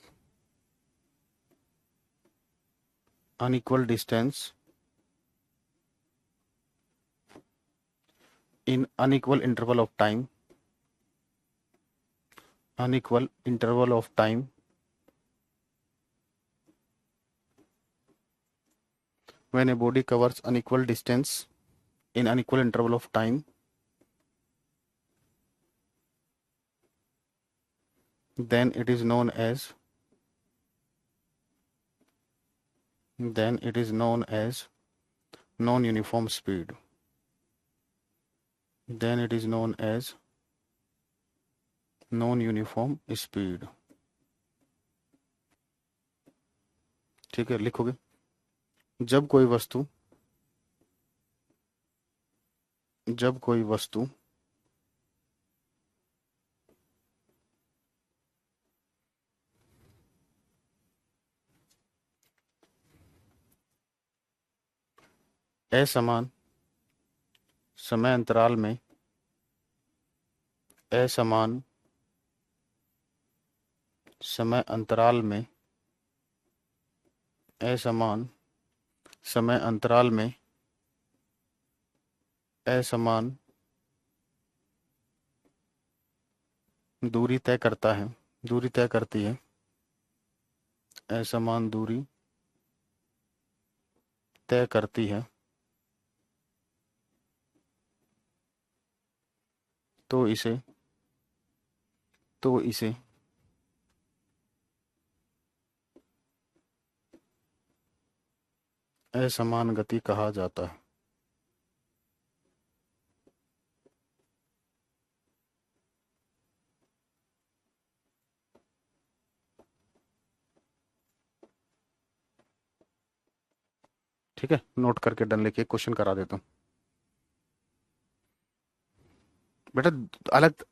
S1: in unequal interval of time when a body covers unequal distance in unequal interval of time, then it is known as non-uniform speed. Then it is known as non-uniform speed. ठीक है, लिखोगे, जब कोई वस्तु असमान समय अंतराल में असमान समय अंतराल में असमान समय अंतराल में असमान दूरी तय करती है असमान दूरी तय करती है तो इसे असमान गति कहा जाता है। ठीक है, नोट करके डन लिखिए, क्वेश्चन करा देता हूँ बेटा। अलग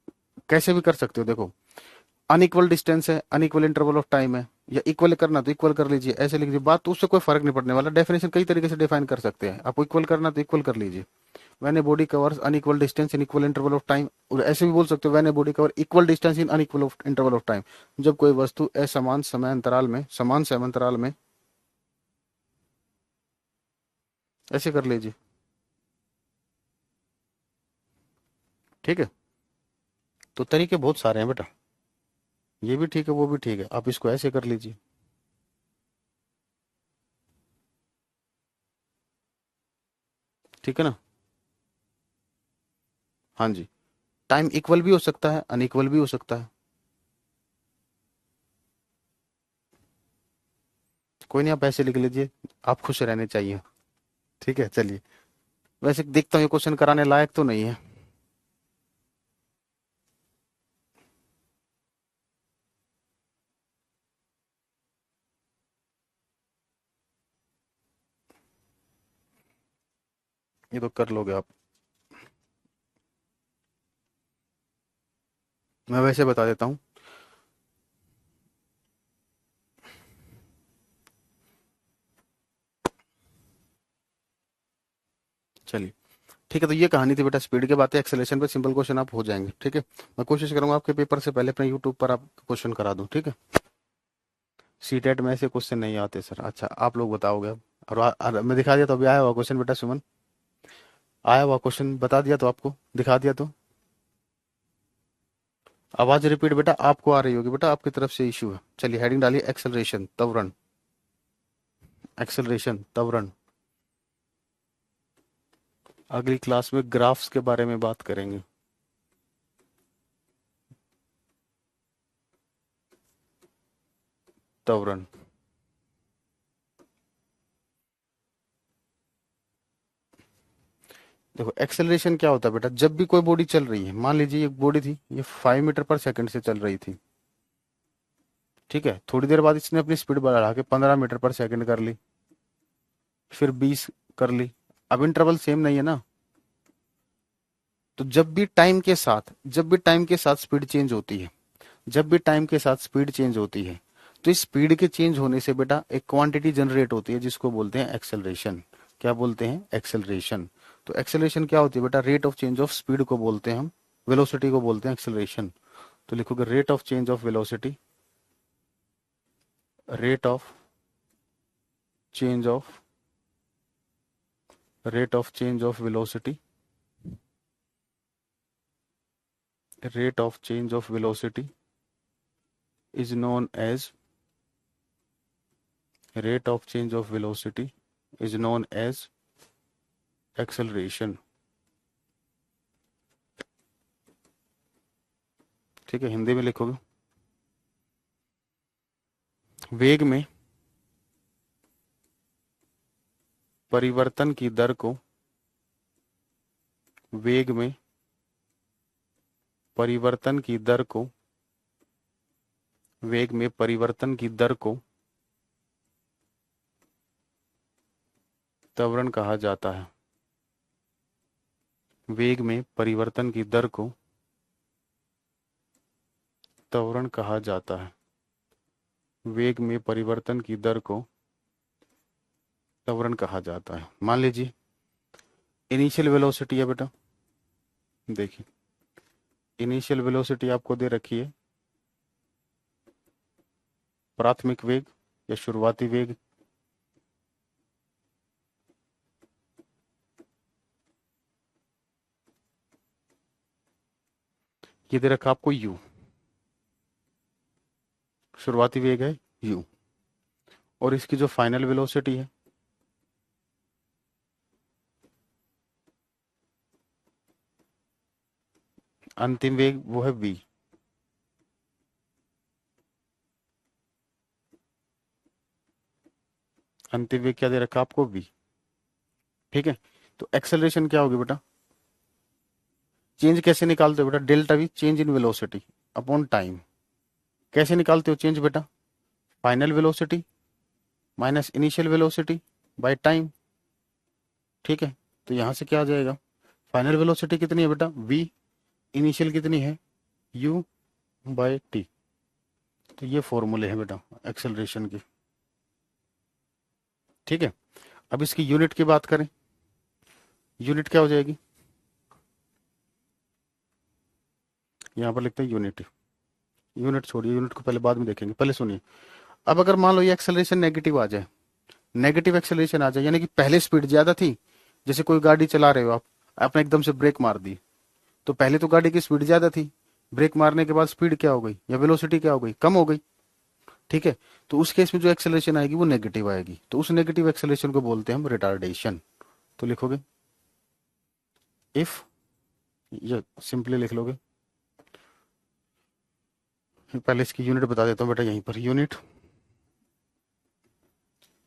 S1: कैसे भी कर सकते हो, देखो अनइक्वल डिस्टेंस है, अनइक्वल इंटरवल ऑफ टाइम है, या इक्वल करना तो इक्वल कर लीजिए, ऐसे लिख लीजिए, बात तो उससे कोई फर्क नहीं पड़ने वाला। डेफिनेशन कई तरीके से डिफाइन कर सकते हैं, आपको इक्वल करना तो इक्वल कर लीजिए। When a body covers unequal distance in equal interval of time, और ऐसे भी बोल सकते हो when a body cover equal distance in unequal interval of time, जब कोई वस्तु असमान समय अंतराल में, समान समय अंतराल में, ऐसे कर लीजिए। ठीक है, तो तरीके बहुत सारे हैं बेटा, ये भी ठीक है वो भी ठीक है, आप इसको ऐसे कर लीजिए। ठीक है ना। हाँ जी, टाइम इक्वल भी हो सकता है, अनइक्वल भी हो सकता है, कोई नहीं, आप ऐसे लिख लीजिए, आप खुश रहने चाहिए। ठीक है, चलिए। वैसे देखता हूँ ये क्वेश्चन कराने लायक तो नहीं है। ये तो कर लोगे आप। मैं वैसे बता देता हूँ। चलिए, ठीक है, तो ये कहानी थी बेटा स्पीड की बातें, एक्सेलेरेशन पे सिंपल क्वेश्चन आप हो जाएंगे। ठीक है, मैं कोशिश करूंगा आपके पेपर से पहले अपने यूट्यूब पर आप क्वेश्चन करा दूं। ठीक है, सीटेट में ऐसे क्वेश्चन नहीं आते सर। अच्छा, आप लोग बताओगे अब। और मैं दिखा दिया तो अभी आया हुआ क्वेश्चन बेटा सुमन, आया हुआ क्वेश्चन बता दिया तो आपको दिखा दिया तो। आवाज रिपीट बेटा आपको आ रही होगी, बेटा आपकी तरफ से इशू है। चलिए हेडिंग डालिए, एक्सेलरेशन त्वरण, एक्सेलरेशन त्वरण। अगली क्लास में ग्राफ्स के बारे में बात करेंगे। त्वरण, देखो एक्सेलरेशन क्या होता है बेटा, जब भी कोई बॉडी चल रही है, मान लीजिए एक बॉडी थी, ये 5 मीटर पर सेकंड से चल रही थी। ठीक है, थोड़ी देर बाद इसने अपनी स्पीड बढ़ा के 15 मीटर पर सेकंड कर ली, फिर 20 कर ली। अब इंटरवल सेम नहीं है ना, तो जब भी टाइम के साथ स्पीड चेंज होती है, जब भी टाइम के साथ स्पीड चेंज होती है, तो इस स्पीड के चेंज होने से बेटा एक क्वांटिटी जनरेट होती है जिसको बोलते हैं एक्सेलरेशन। क्या बोलते हैं? एक्सेलरेशन। तो एक्सेलरेशन क्या होती है बेटा? Rate of change of speed को बोलते हैं हम, वेलोसिटी को बोलते हैं एक्सेलरेशन। तो लिखोगे rate of change of velocity, rate of change of, rate of change of velocity, rate of change of velocity is known as, rate of change of velocity is known as acceleration। ठीक है, हिंदी में लिखोगे, वेग में परिवर्तन की दर को, वेग में परिवर्तन की दर को, वेग में परिवर्तन की दर को त्वरण कहा जाता है। वेग में परिवर्तन की दर को त्वरण कहा जाता है। वेग में परिवर्तन की दर को त्वरण कहा जाता है। मान लीजिए इनिशियल वेलोसिटी है बेटा, देखिए इनिशियल वेलोसिटी आपको दे रखी है, प्राथमिक वेग या शुरुआती वेग, ये दे रखा आपको u, शुरुआती वेग है u, और इसकी जो फाइनल वेलोसिटी है, अंतिम वेग, वो है v। अंतिम वेग क्या दे रखा आपको? v। ठीक है, तो एक्सेलरेशन क्या होगी बेटा? चेंज कैसे निकालते हो बेटा? Delta v, change in velocity upon time. कैसे निकालते हो चेंज बेटा? Final velocity minus initial velocity by time. ठीक है, तो यहां से क्या आ जाएगा? फाइनल वेलोसिटी कितनी है बेटा? v, इनिशियल कितनी है? u by t। तो ये फॉर्मूले हैं बेटा एक्सेलरेशन की। ठीक है, अब इसकी यूनिट की बात करें, यूनिट क्या हो जाएगी, यहाँ पर लिखते हैं यूनिट। यूनिट छोड़िए, यूनिट को पहले बाद में देखेंगे, पहले सुनिए। अब अगर मान लो ये एक्सेलरेशन नेगेटिव आ जाए, नेगेटिव एक्सेलरेशन आ जाए, यानी कि पहले स्पीड ज्यादा थी, जैसे कोई गाड़ी चला रहे हो आप, आपने एकदम से ब्रेक मार दी, तो पहले तो गाड़ी की स्पीड ज्यादा थी, ब्रेक मारने के बाद स्पीड क्या हो गई या वेलोसिटी क्या हो गई, कम हो गई। ठीक है, तो उस केस में जो एक्सेलरेशन आएगी वो नेगेटिव आएगी, तो उस नेगेटिव एक्सेलरेशन को बोलते हैं हम रिटार्डेशन। तो लिखोगे इफ, ये सिंपली लिख लोगे। पहले इसकी यूनिट बता देता हूँ बेटा, यहीं पर यूनिट,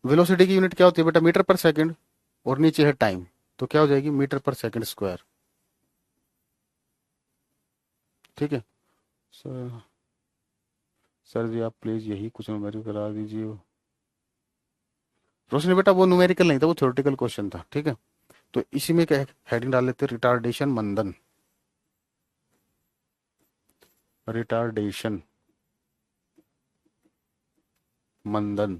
S1: वेलोसिटी की यूनिट क्या होती है बेटा, मीटर पर सेकंड, और नीचे है टाइम, तो क्या हो जाएगी मीटर पर सेकंड स्क्वायर। ठीक है सर, सर जी आप प्लीज यही कुछ न्यूमेरिकल करा दीजिए। रोशनी बेटा वो न्यूमेरिकल नहीं था, वो थ्योरेटिकल क्वेश्चन था। ठीक है, तो इसी में क्या हेडिंग डाल लेते हैं, रिटार्डेशन मंदन, रिटार्डेशन मंदन।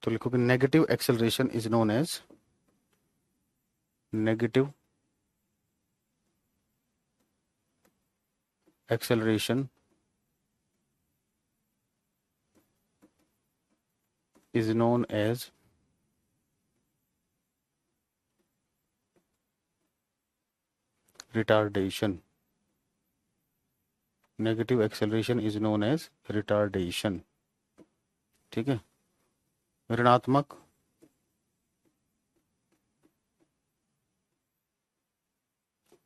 S1: तो लिखो कि negative acceleration is known as, negative acceleration is known as retardation, negative acceleration is known as retardation. ठीक है, ऋणात्मक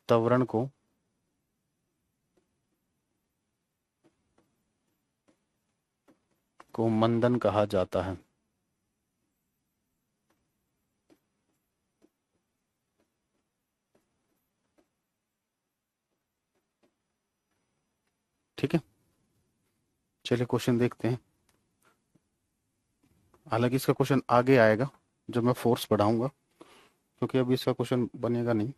S1: त्वरण को मंदन कहा जाता है। ठीक है, चलिए क्वेश्चन देखते हैं। हालांकि इसका क्वेश्चन आगे आएगा जब मैं फोर्स बढ़ाऊंगा, क्योंकि अभी इसका क्वेश्चन बनेगा नहीं।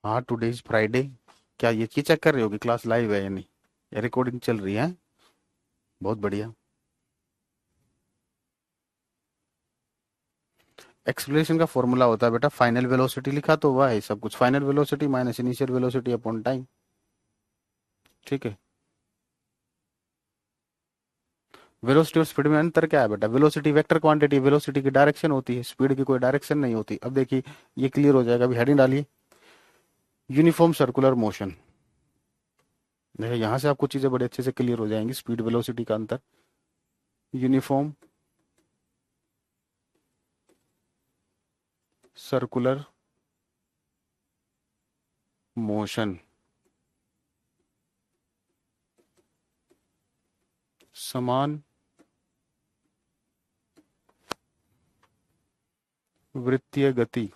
S1: हाँ टुडे इज फ्राइडे। क्या ये चेक कर रहे हो कि क्लास लाइव है या नहीं, या रिकॉर्डिंग चल रही है। बहुत बढ़िया। एक्सेलरेशन का फॉर्मूला होता है बेटा, फाइनल वेलोसिटी लिखा तो हुआ है सब कुछ, final velocity minus initial velocity upon time. ठीक है, वेलोसिटी और स्पीड में अंतर क्या है बेटा, वेलोसिटी वेक्टर क्वांटिटी, वेलोसिटी की डायरेक्शन होती है, स्पीड की कोई डायरेक्शन नहीं होती। अब देखिए ये क्लियर हो जाएगा, अभी हेडिंग डालिए यूनिफॉर्म सर्कुलर मोशन। देखिए यहाँ से आपको चीजें बड़े अच्छे से क्लियर हो जाएंगी, स्पीड वेलोसिटी का अंतर। यूनिफॉर्म सर्कुलर मोशन, समान वृत्तीय गति,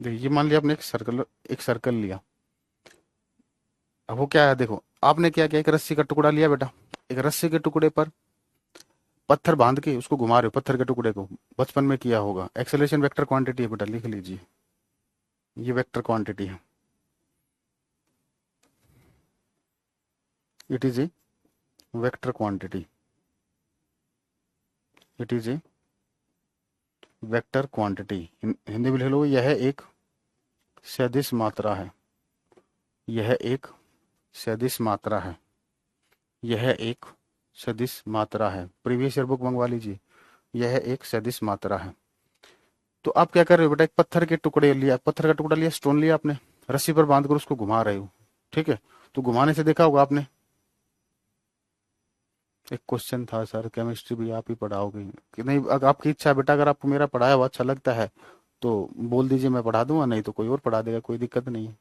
S1: देखिए मान लिया आपने एक सर्कल लिया, अब वो क्या है देखो, आपने क्या किया, एक रस्सी का टुकड़ा लिया बेटा, एक रस्सी के टुकड़े पर पत्थर बांध के उसको घुमा रहे हो, पत्थर के टुकड़े को, बचपन में किया होगा। एक्सेलरेशन वेक्टर क्वांटिटी है बेटा, लिख लीजिए, ये वेक्टर क्वांटिटी है। It is a vector quantity, it is a vector quantity. Hindi में लिख लो, यह एक सदिश मात्रा है, यह एक सदिश मात्रा है, यह एक सदिश मात्रा है। प्रीवियस ईयर बुक मंगवा लीजिए, यह एक सदिश मात्रा है। तो आप क्या कर रहे हो बेटा, एक पत्थर के टुकड़े लिया, पत्थर का टुकड़ा लिया, स्टोन लिया आपने, रस्सी पर बांध कर उसको घुमा रहे हो, ठीक है। तो घुमाने से देखा होगा आपने, एक क्वेश्चन था सर, केमिस्ट्री भी आप ही पढ़ाओगे कि नहीं? अगर आपकी इच्छा है बेटा, अगर आपको मेरा पढ़ाया हुआ अच्छा लगता है तो बोल दीजिए, मैं पढ़ा दूंगा, नहीं तो कोई और पढ़ा देगा, कोई दिक्कत नहीं है।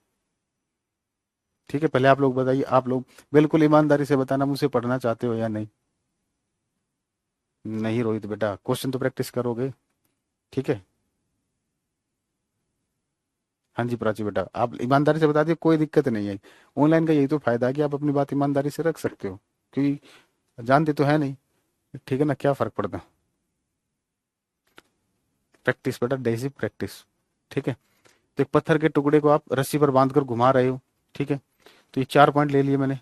S1: ठीक है, पहले आप लोग बताइए, आप लोग बिल्कुल ईमानदारी से बताना, मुझसे पढ़ना चाहते हो या नहीं। नहीं रोहित बेटा, क्वेश्चन तो प्रैक्टिस करोगे, ठीक है। हाँ जी प्राची बेटा, आप ईमानदारी से बता दिए, कोई दिक्कत नहीं है। ऑनलाइन का यही तो फायदा है कि आप अपनी बात ईमानदारी से रख सकते हो, क्योंकि जानते तो है नहीं, ठीक है ना, क्या फर्क पड़ता। प्रैक्टिस बेटा, डेजी प्रैक्टिस, ठीक है। तो एक पत्थर के टुकड़े को आप रस्सी पर बांध कर घुमा रहे हो, ठीक है। तो ये 4 पॉइंट ले लिए मैंने,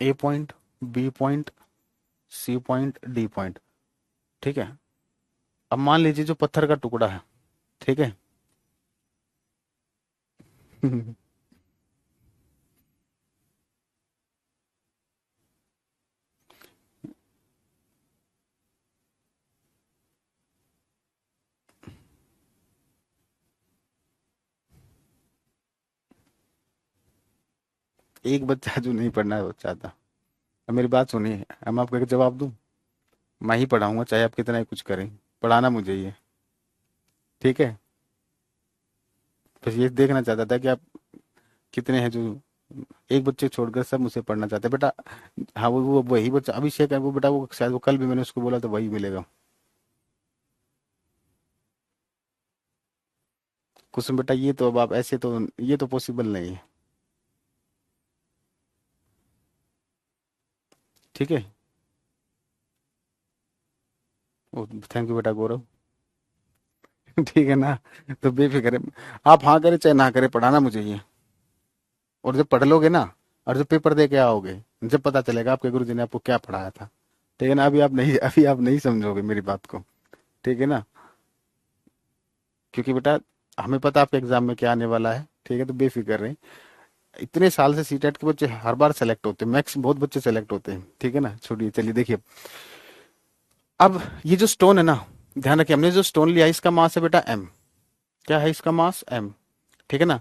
S1: A point, B point, C point, D point, ठीक है। अब मान लीजिए जो पत्थर का टुकड़ा है, ठीक है। एक बच्चा जो नहीं पढ़ना चाहता, अब मेरी बात सुनिए, अब मैं आपका जवाब दूं, मैं ही पढ़ाऊंगा चाहे आप कितना ही कुछ करें, पढ़ाना मुझे ही है, ठीक है। बस ये देखना चाहता था कि आप कितने हैं जो एक बच्चे छोड़कर सब मुझसे पढ़ना चाहते हैं बेटा। हाँ, वो वही बच्चा अभिषेक है वो बेटा, वो शायद वो कल भी मैंने उसको बोला तो वही मिलेगा। कुसुम बेटा, ये तो अब आप ऐसे तो, ये तो पॉसिबल नहीं है, ठीक है। थैंक यू बेटा गौरव। ठीक है ना, तो बेफिक्र है। आप हाँ करें चाहे ना करें, पढ़ाना मुझे ही है। और जब पढ़ लोगे ना, और जब पेपर दे के आओगे, जब पता चलेगा आपके गुरुजी ने आपको क्या पढ़ाया था, ठीक है ना। अभी आप नहीं समझोगे मेरी बात को, ठीक है ना। क्योंकि बेटा हमें पता आपके एग्जाम में क्या आने वाला है, ठीक है, तो बेफिक्र रहे। इतने साल से सीटेट के बच्चे हर बार सेलेक्ट होते हैं, मैक्स बहुत बच्चे सेलेक्ट होते हैं, ठीक है ना। छोड़िए, चलिए देखिए, अब ये जो स्टोन है ना, ध्यान रखिए, हमने जो स्टोन लिया इसका मास है बेटा एम, क्या है इसका मास एम, ठीक है ना।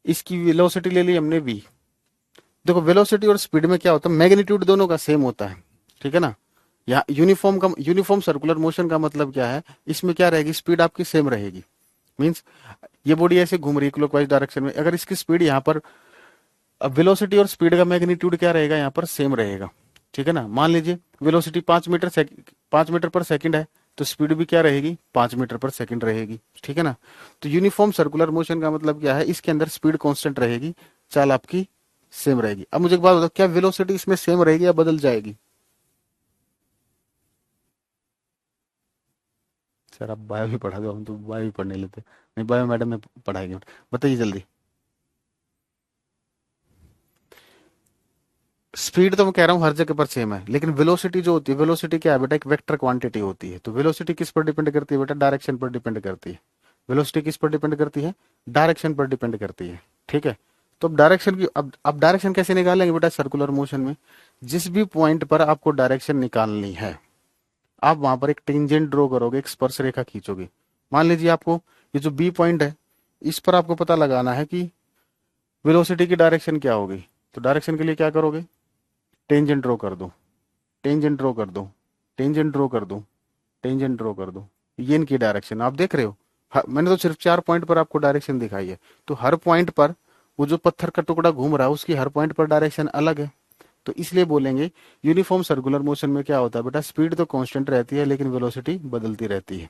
S1: इसकी वेलोसिटी ले ली हमने वी। देखो वेलोसिटी और स्पीड में क्या होता है, मैग्नीट्यूड दोनों का सेम होता है, ठीक है ना। यहाँ यूनिफॉर्म सर्कुलर मोशन का मतलब क्या है, इसमें क्या रहेगी, स्पीड आपकी सेम रहेगी। मीन्स ये बॉडी ऐसे घूम रही है क्लॉकवाइज डायरेक्शन में, अगर इसकी स्पीड यहाँ पर, अब वेलोसिटी और स्पीड का मैग्नीट्यूड क्या रहेगा यहाँ पर, सेम रहेगा, ठीक है ना। मान लीजिए वेलोसिटी 5 मीटर पर सेकंड है, तो स्पीड भी क्या रहेगी, 5 मीटर पर सेकंड रहेगी, ठीक है ना। तो यूनिफॉर्म सर्कुलर मोशन का मतलब क्या है, इसके अंदर स्पीड कांस्टेंट रहेगी, चाल आपकी सेम रहेगी। अब मुझे एक बात बताओ, क्या वेलोसिटी इसमें सेम रहेगी या बदल जाएगी? सर आप बायो भी पढ़ा दो, हम तो बायो भी पढ़ने लेते नहीं, बायो मैडम में पढ़ाएंगे, बताइए जल्दी। स्पीड तो मैं कह रहा हूँ हर जगह पर सेम है, लेकिन वेलोसिटी जो होती है, वेलोसिटी क्या है बेटा, एक वेक्टर क्वांटिटी होती है। तो वेलोसिटी किस पर डिपेंड करती है बेटा, डायरेक्शन पर डिपेंड करती है। वेलोसिटी किस पर डिपेंड करती है, डायरेक्शन पर डिपेंड करती है, ठीक है। तो अब डायरेक्शन की, अब डायरेक्शन कैसे निकालेंगे बेटा, सर्कुलर मोशन में जिस भी पॉइंट पर आपको डायरेक्शन निकालनी है, आप वहां पर एक टेंजेंट ड्रॉ करोगे, एक स्पर्श रेखा खींचोगे। मान लीजिए आपको ये जो बी पॉइंट है, इस पर आपको पता लगाना है कि वेलोसिटी की डायरेक्शन क्या होगी। तो डायरेक्शन के लिए क्या करोगे, टेंजेंट ड्रॉ कर दो, टेंजेंट ड्रॉ कर दो, टेंजेंट ड्रॉ कर दो, टेंजेंट ड्रॉ कर दो। ये इनकी डायरेक्शन आप देख रहे हो। मैंने तो सिर्फ 4 पॉइंट पर आपको डायरेक्शन दिखाई है, तो हर पॉइंट पर वो जो पत्थर का टुकड़ा घूम रहा है उसकी हर पॉइंट पर डायरेक्शन अलग है। तो इसलिए बोलेंगे यूनिफॉर्म सर्कुलर मोशन में क्या होता है बेटा, स्पीड तो कांस्टेंट रहती है लेकिन वेलोसिटी बदलती रहती है,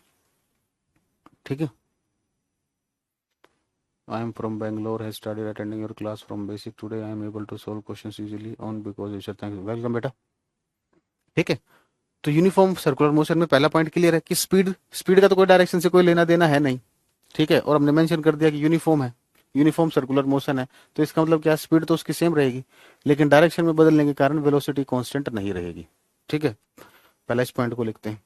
S1: ठीक है। I am from Bangalore, has started attending your class from basic today. I am able to solve questions easily on because you said thank you. Welcome बेटा। ठीक है, तो यूनिफॉर्म सर्कुलर मोशन में पहला पॉइंट क्लियर है कि speed speed का तो कोई डायरेक्शन से कोई लेना देना है नहीं। ठीक है, और हमने मेंशन कर दिया कि यूनिफॉर्म है, यूनिफॉर्म सर्कुलर मोशन है, तो इसका मतलब क्या, स्पीड तो उसकी सेम रहेगी, लेकिन डायरेक्शन में बदलने के कारण वेलोसिटी कांस्टेंट नहीं रहेगी। ठीक है, पहले इस पॉइंट को लिखते हैं,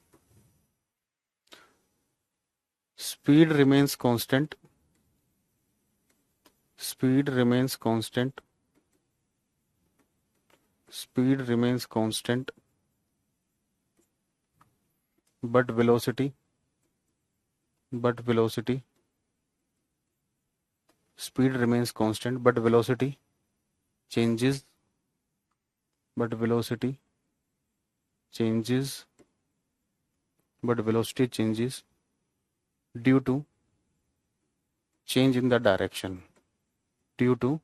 S1: speed remains constant, speed remains constant, speed remains constant, but velocity, but velocity, speed remains constant but velocity changes, but velocity changes, but velocity changes due to change in the direction, due to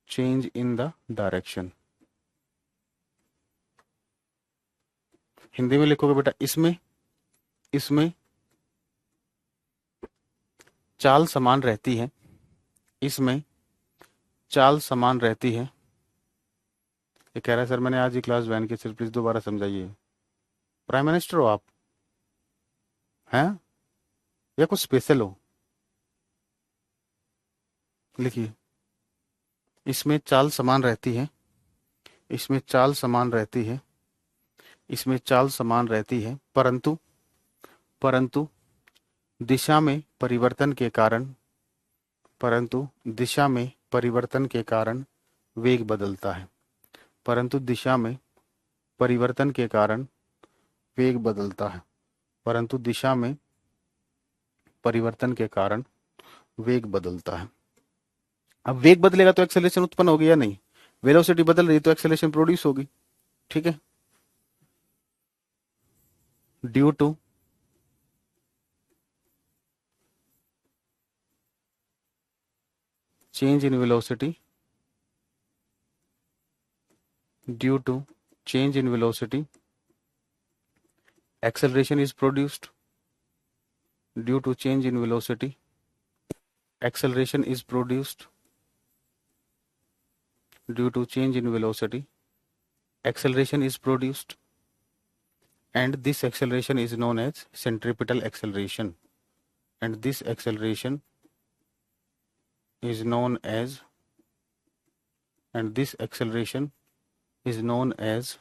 S1: change in the direction। Hindi में लिखोगे बेटा, इसमें इसमें चाल समान रहती है, इसमें चाल समान रहती है। ये कह रहा है सर मैंने आज ही क्लास ज्वाइन की, सर प्लीज दोबारा समझाइए। प्राइम मिनिस्टर हो आप हैं या कुछ स्पेशल हो? लिखिए, इसमें चाल समान रहती है, इसमें चाल समान रहती है, इसमें चाल समान रहती है, परंतु परंतु दिशा में परिवर्तन के कारण, परंतु दिशा में परिवर्तन के कारण वेग बदलता है, परंतु दिशा में परिवर्तन के कारण वेग बदलता है, परंतु दिशा में परिवर्तन के कारण वेग बदलता है। अब वेग बदलेगा तो एक्सेलरेशन उत्पन्न होगी या नहीं? वेलोसिटी बदल रही तो एक्सेलरेशन प्रोड्यूस होगी। ठीक है, due to change in velocity, due to change in velocity acceleration is produced, due to change in velocity acceleration is produced, due to change in velocity acceleration is produced, and this acceleration is known as centripetal acceleration, and this acceleration is known as, and this acceleration is known as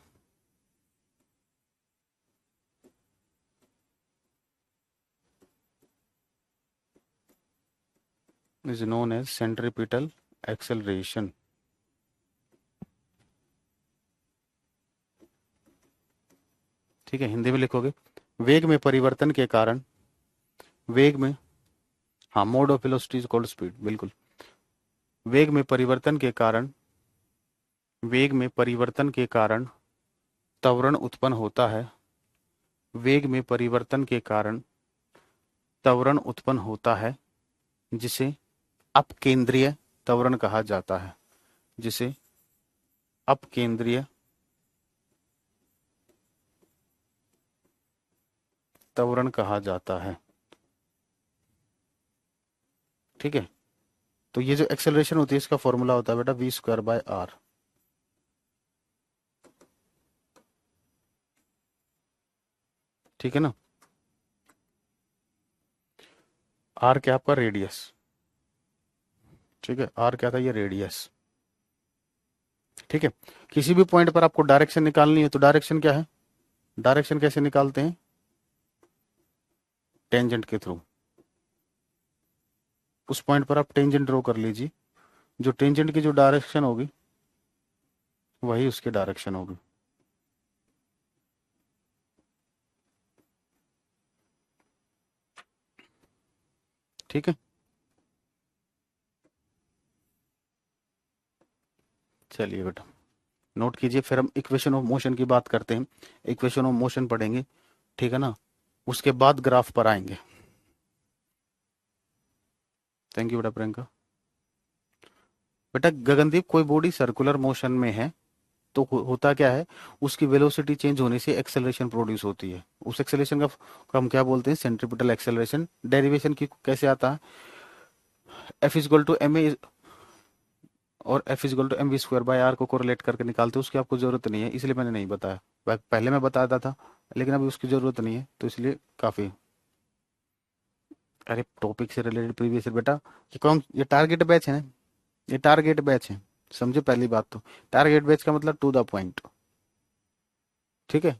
S1: centripetal acceleration। ठीक है, हिंदी में लिखोगे, वेग में परिवर्तन के कारण, वेग में, हाँ, mode of velocity is called speed, बिल्कुल। वेग में परिवर्तन के कारण, वेग में परिवर्तन के कारण त्वरण उत्पन्न होता है, वेग में परिवर्तन के कारण त्वरण उत्पन्न होता है, जिसे अपकेंद्रीय त्वरण कहा जाता है, जिसे अपकेंद्रीय त्वरण कहा जाता है। ठीक है, तो ये जो एक्सेलरेशन होती है इसका फॉर्मूला होता है बेटा v²/r। ठीक है ना, r क्या आपका रेडियस, ठीक है, r क्या था, ये रेडियस। ठीक है, किसी भी पॉइंट पर आपको डायरेक्शन निकालनी है तो डायरेक्शन क्या है, डायरेक्शन कैसे निकालते हैं, टेंजेंट के थ्रू। उस पॉइंट पर आप टेंजेंट ड्रॉ कर लीजिए, जो टेंजेंट की जो डायरेक्शन होगी वही उसकी डायरेक्शन होगी। ठीक है, चलिए बेटा नोट कीजिए, फिर हम इक्वेशन ऑफ मोशन की बात करते हैं, इक्वेशन ऑफ मोशन पढ़ेंगे। ठीक है ना, उसके बाद ग्राफ पर आएंगे। थैंक यू बेटा प्रियंका। बेटा गगनदीप, कोई बॉडी सर्कुलर मोशन में है तो होता क्या है, उसकी वेलोसिटी चेंज होने से एक्सेलरेशन प्रोड्यूस होती है, उस एक्सेलरेशन का हम क्या बोलते हैं, सेंट्रीपिटल एक्सेलरेशन। डेरिवेशन की कैसे आता है, F is equal to M A और F is equal to M V square by R को कोरिलेट करके निकालते हो, उसकी आपको जरूरत नहीं है, इसलिए मैंने नहीं बताया। पहले मैं बताता था, लेकिन अभी उसकी जरूरत नहीं है, तो इसलिए काफी। अरे टॉपिक से रिलेटेड प्रीवियस ईयर बेटा, ये टारगेट बैच है ना, ये टारगेट बैच है, समझे पहली बात तो। टारगेट बैच का मतलब टू द पॉइंट, ठीक है।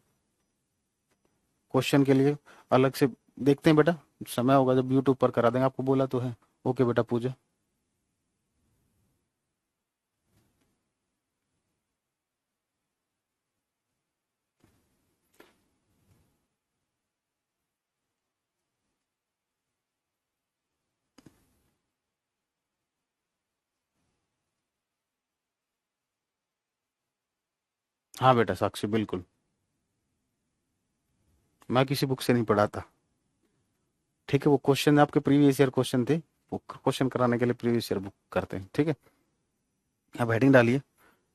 S1: क्वेश्चन के लिए अलग से देखते हैं बेटा, समय होगा जब यूट्यूब पर करा देंगे, आपको बोला तो है। ओके बेटा पूजा। हाँ बेटा साक्षी बिल्कुल, मैं किसी बुक से नहीं पढ़ा था, ठीक है। वो क्वेश्चन आपके प्रीवियस ईयर क्वेश्चन थे, वो क्वेश्चन कराने के लिए प्रीवियस ईयर बुक करते हैं, ठीक है। अब हेडिंग डालिए,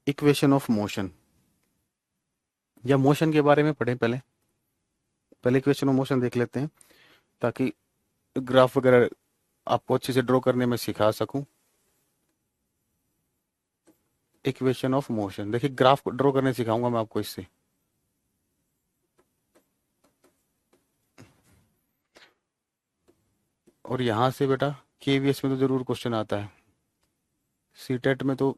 S1: इक्वेशन ऑफ मोशन, या मोशन के बारे में पढ़ें पहले। पहले इक्वेशन ऑफ मोशन देख लेते हैं, ताकि ग्राफ वगैरह आपको अच्छे से ड्रॉ करने में सिखा सकूं। इक्वेशन ऑफ मोशन, देखिए ग्राफ ड्रॉ करने सिखाऊंगा मैं आपको इससे। और यहाँ से बेटा केवीएस में तो जरूर क्वेश्चन आता है, सीटेट में तो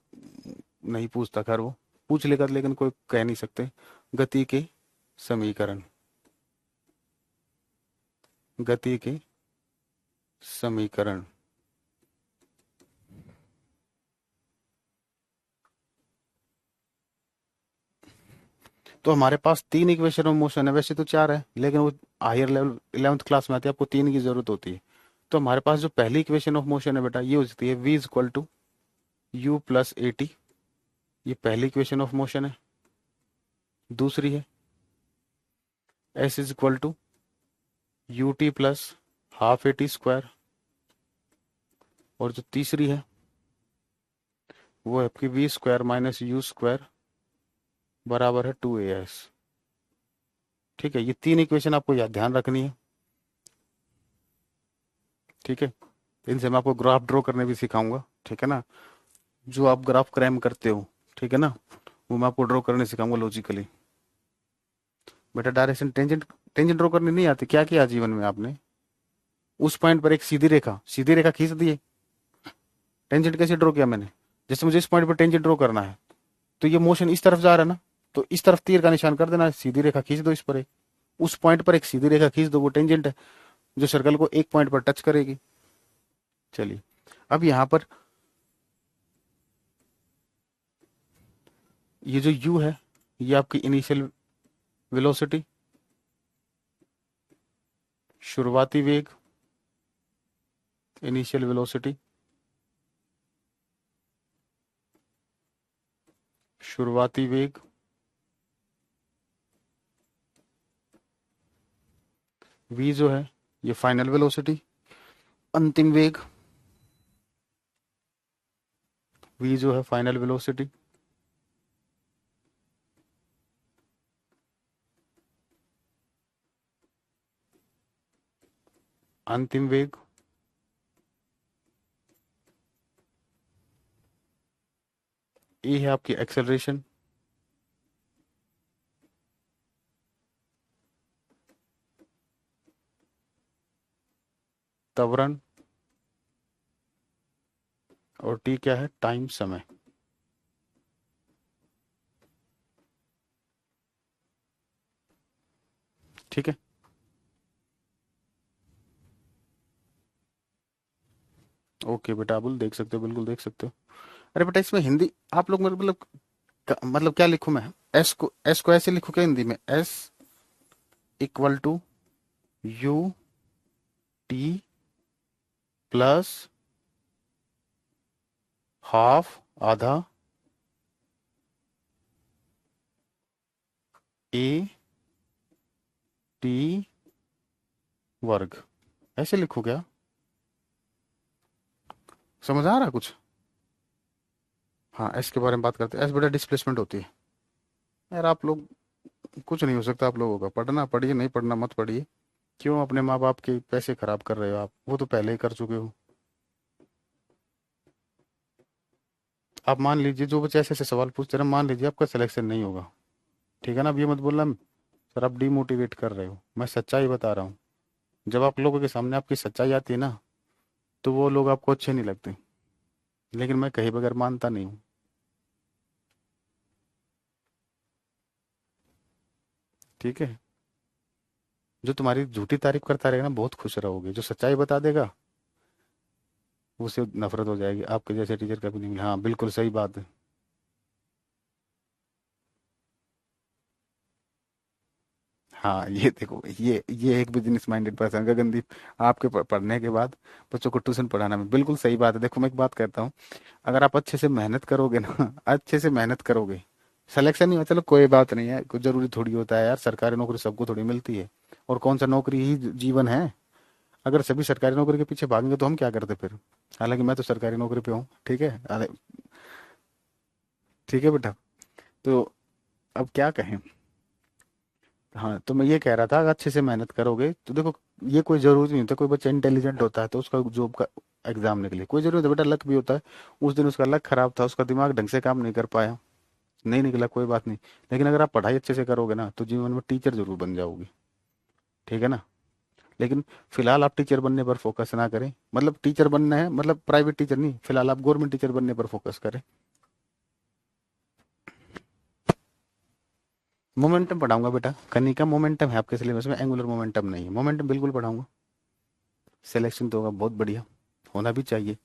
S1: नहीं पूछता, खैर वो पूछ लेगा, लेकिन कोई कह नहीं सकते। गति के समीकरण, गति के समीकरण। तो हमारे पास तीन इक्वेशन ऑफ मोशन है, वैसे तो चार है, लेकिन वो हायर लेवल 11th क्लास में आती है, आपको तीन की जरूरत होती है। तो हमारे पास जो पहली इक्वेशन ऑफ मोशन है बेटा, ये हो सकती है v equal to u plus a t, ये पहली इक्वेशन ऑफ मोशन है। दूसरी है s is equal to u t plus half a t square. और जो तीसरी है वो है आपकी v square minus u square बराबर है 2as। ठीक है, ये तीन इक्वेशन आपको याद ध्यान रखनी है, ठीक है। इनसे मैं आपको ग्राफ ड्रॉ करने भी सिखाऊंगा, ठीक है ना। जो आप ग्राफ क्रैम करते हो, ठीक है ना, वो मैं आपको ड्रॉ करने सिखाऊंगा लॉजिकली। बेटा डायरेक्शन टेंजेंट, टेंजेंट ड्रॉ करनी नहीं आती, क्या किया जीवन में आपने? उस पॉइंट पर एक सीधी रेखा खींच दी है। टेंजेंट कैसे ड्रॉ किया मैंने? जैसे मुझे इस पॉइंट पर टेंजेंट ड्रॉ करना है, तो ये मोशन इस तरफ जा रहा है ना, तो इस तरफ तीर का निशान कर देना, सीधी रेखा खींच दो इस पर एक, उस पॉइंट पर एक सीधी रेखा खींच दो, वो टेंजेंट है जो सर्कल को एक पॉइंट पर टच करेगी। चलिए, अब यहाँ पर ये जो u है, ये आपकी इनिशियल वेलोसिटी, शुरुआती वेग, इनिशियल वेलोसिटी, शुरुआती वेग, v जो है ये फाइनल वेलोसिटी, अंतिम वेग, v जो है फाइनल वेलोसिटी, अंतिम वेग, e है आपकी एक्सेलरेशन, त्वरण, और t क्या है? टाइम, समय। ठीक है, ओके बेटा, आप देख सकते हो, बिल्कुल देख सकते हो। अरे बेटा इसमें हिंदी आप लोग मतलब मतलब क्या लिखूं मैं? एस को ऐसे लिखूं क्या हिंदी में? S equal to u t plus half, आधा, ए टी वर्ग, ऐसे लिखूं क्या? समझ आ रहा कुछ? हाँ, एस के बारे में बात करते हैं। एस बेटा डिस्प्लेसमेंट होती है। यार आप लोग, कुछ नहीं हो सकता आप लोगों का, पढ़ना पढ़िए, नहीं पढ़ना मत पढ़िए। क्यों अपने माँ बाप के पैसे खराब कर रहे हो आप? वो तो पहले ही कर चुके हो। आप मान लीजिए जो बच्चे ऐसे ऐसे सवाल पूछते रहे, मान लीजिए आपका सिलेक्शन नहीं होगा, ठीक है ना। अब ये मत बोलना सर आप डीमोटिवेट कर रहे हो, मैं सच्चाई बता रहा हूँ। जब आप लोगों के सामने आपकी सच्चाई आती है ना, तो वो लोग आपको अच्छे नहीं लगते, लेकिन मैं कहीं बगैर मानता नहीं हूँ, ठीक है। जो तुम्हारी झूठी तारीफ करता रहेगा ना, बहुत खुश रहोगे। जो सच्चाई बता देगा उसे नफरत हो जाएगी, आपके जैसे टीचर कभी नहीं मिले। हाँ बिल्कुल सही बात है। हाँ ये देखो, ये एक बिजनेस माइंडेड पर्सन का गंदी, आपके पढ़ने के बाद बच्चों को ट्यूशन पढ़ाना में बिल्कुल सही बात है। देखो मैं एक बात कहता हूँ, अगर आप अच्छे से मेहनत करोगे ना, अच्छे से मेहनत करोगे, सिलेक्शन नहीं हो चलो कोई बात नहीं है, कुछ जरूरी थोड़ी होता है यार, सरकारी नौकरी सबको थोड़ी मिलती है। और कौन सा नौकरी ही जीवन है। अगर सभी सरकारी नौकरी के पीछे भागेंगे तो हम क्या करते फिर। हालांकि मैं तो सरकारी नौकरी पे हूँ, ठीक है। अरे ठीक है बेटा। तो अब क्या कहें। हाँ तो मैं ये कह रहा था, अगर अच्छे से मेहनत करोगे तो देखो, ये कोई जरूरी नहीं होता कोई बच्चा इंटेलिजेंट होता है तो उसका जॉब का एग्जाम निकले, कोई जरूरी होता है बेटा, लक भी होता है। उस दिन उसका लक खराब था, उसका दिमाग ढंग से काम नहीं कर पाया, नहीं निकला, कोई बात नहीं। लेकिन अगर आप पढ़ाई अच्छे से करोगे ना, तो जीवन में टीचर जरूर बन जाओगे, ठीक है ना। लेकिन फिलहाल आप टीचर बनने पर फोकस ना करें, मतलब टीचर बनना है मतलब प्राइवेट टीचर नहीं, फिलहाल आप गवर्नमेंट टीचर बनने पर फोकस करें। मोमेंटम पढ़ाऊंगा बेटा, कनिका मोमेंटम है आपके सिलेबस में, एंगुलर मोमेंटम नहीं है। मोमेंटम बिल्कुल पढ़ाऊंगा, सिलेक्शन तो होगा बहुत बढ़िया, होना भी चाहिए,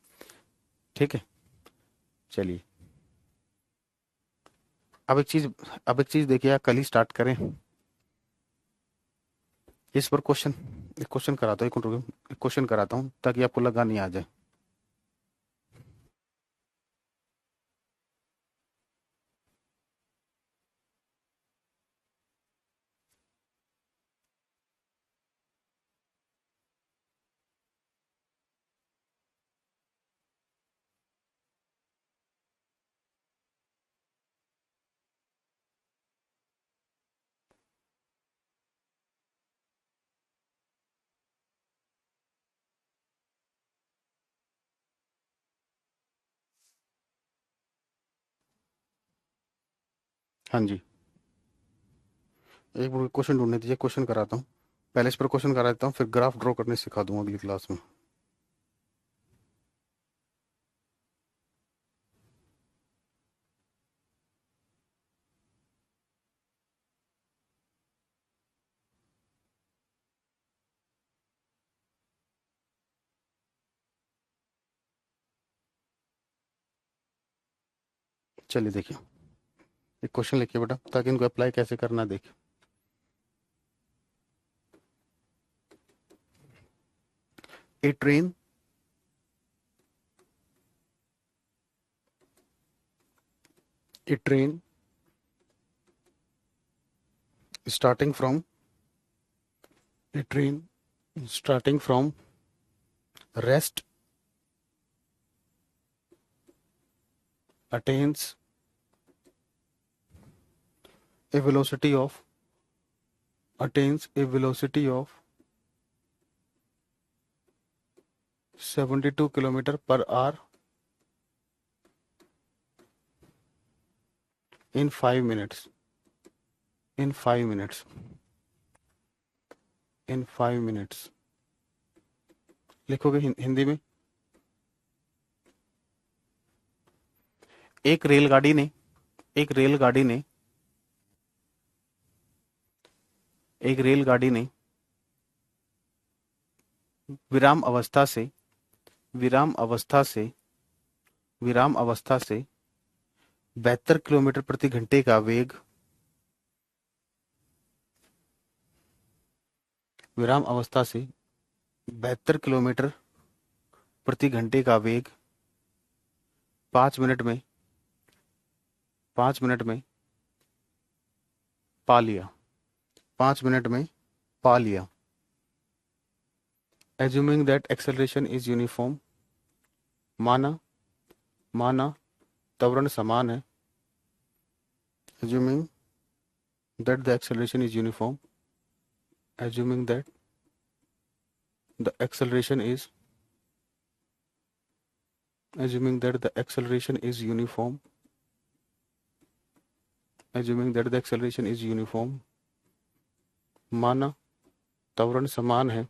S1: ठीक है। चलिए, अब एक चीज अब एक चीज देखिए, कल ही स्टार्ट करें इस पर क्वेश्चन। एक क्वेश्चन कराता हूँ, एक मिनट रुकिए, एक क्वेश्चन कराता हूँ ताकि आपको लगा नहीं आ जाए। हाँ जी, एक मिनट क्वेश्चन ढूंढने दीजिए, क्वेश्चन कराता हूँ। पहले इस पर क्वेश्चन करा देता हूँ, फिर ग्राफ ड्रॉ करने सिखा दूंगा अगली क्लास में। चलिए देखिए, एक क्वेश्चन लिखिए बेटा, ताकि इनको अप्लाई कैसे करना देखिए। A train a train starting from a train starting from rest attains a velocity of attains a velocity of 72 kilometer per hour in 5 minutes, in 5 minutes, in 5 minutes। लिखोगे हिंदी में। एक रेलगाड़ी ने एक रेलगाड़ी ने एक रेलगाड़ी ने विराम अवस्था से विराम अवस्था से विराम अवस्था से 72 किलोमीटर प्रति घंटे का वेग विराम अवस्था से 72 किलोमीटर प्रति घंटे का वेग 5 मिनट में 5 मिनट में पा लिया, 5 मिनट में पा लिया। Assuming that acceleration is uniform, माना माना त्वरण समान है। Assuming that the acceleration is uniform, assuming that the acceleration is assuming that the acceleration is uniform, assuming that the acceleration is uniform, माना त्वरण समान है,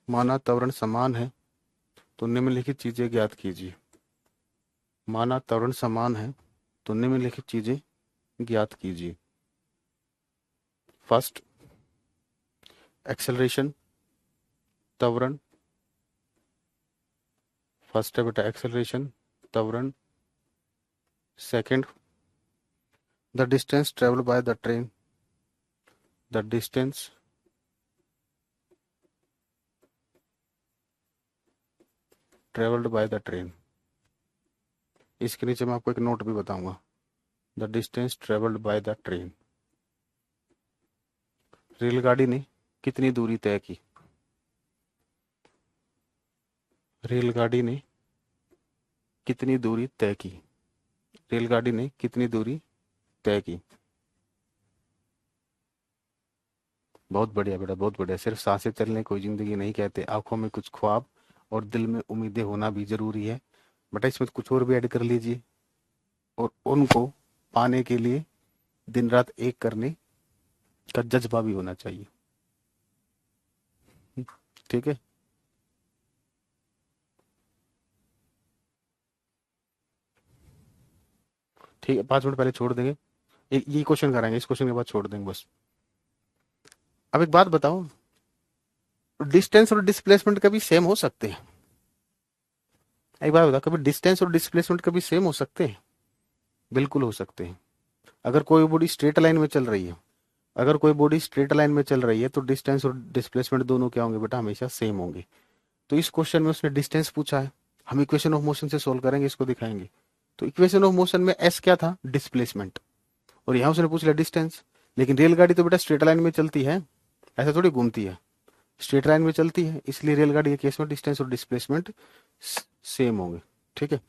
S1: माना त्वरण समान है, तो निम्नलिखित चीजें ज्ञात कीजिए। माना त्वरण समान है तो निम्नलिखित चीजें ज्ञात कीजिए। फर्स्ट, एक्सेलरेशन, त्वरण। फर्स्ट है बेटा एक्सेलरेशन, त्वरण। Second, the distance travelled by the train, the distance travelled by the train. इसके नीचे मैं आपको एक नोट भी बताऊंगा, the distance travelled by the train. रेलगाड़ी ने कितनी दूरी तय की, रेलगाड़ी ने कितनी दूरी तय की, रेलगाड़ी ने कितनी दूरी तय की। बहुत बढ़िया बेटा, बहुत बढ़िया। सिर्फ सांसें चलने कोई जिंदगी नहीं कहते, आंखों में कुछ ख्वाब और दिल में उम्मीदें होना भी जरूरी है। बेटा इसमें कुछ और भी ऐड कर लीजिए, और उनको पाने के लिए दिन रात एक करने का जज्बा भी होना चाहिए। ठीक है, ठीक है, 5 मिनट पहले छोड़ देंगे। ये क्वेश्चन कराएंगे, इस क्वेश्चन के बाद छोड़ देंगे बस। अब एक बात बताओ, डिस्टेंस और डिस्प्लेसमेंट कभी सेम हो सकते हैं? एक बात बताओ, कभी डिस्टेंस और डिस्प्लेसमेंट कभी सेम हो सकते हैं? बिल्कुल हो सकते हैं। अगर कोई बॉडी स्ट्रेट लाइन में चल रही है, अगर कोई बॉडी स्ट्रेट लाइन में चल रही है तो डिस्टेंस और डिस्प्लेसमेंट दोनों क्या होंगे बेटा, हमेशा सेम होंगे। तो इस क्वेश्चन में उसने डिस्टेंस पूछा है, हम इक्वेशन ऑफ मोशन से सोल्व करेंगे, इसको दिखाएंगे। तो इक्वेशन ऑफ मोशन में एस क्या था, डिस्प्लेसमेंट, और यहाँ उसने पूछ लिया डिस्टेंस। लेकिन रेलगाड़ी तो बेटा स्ट्रेट लाइन में चलती है, ऐसा थोड़ी घूमती है, स्ट्रेट लाइन में चलती है, इसलिए रेलगाड़ी के केस में डिस्टेंस और डिस्प्लेसमेंट सेम होंगे। ठीक है,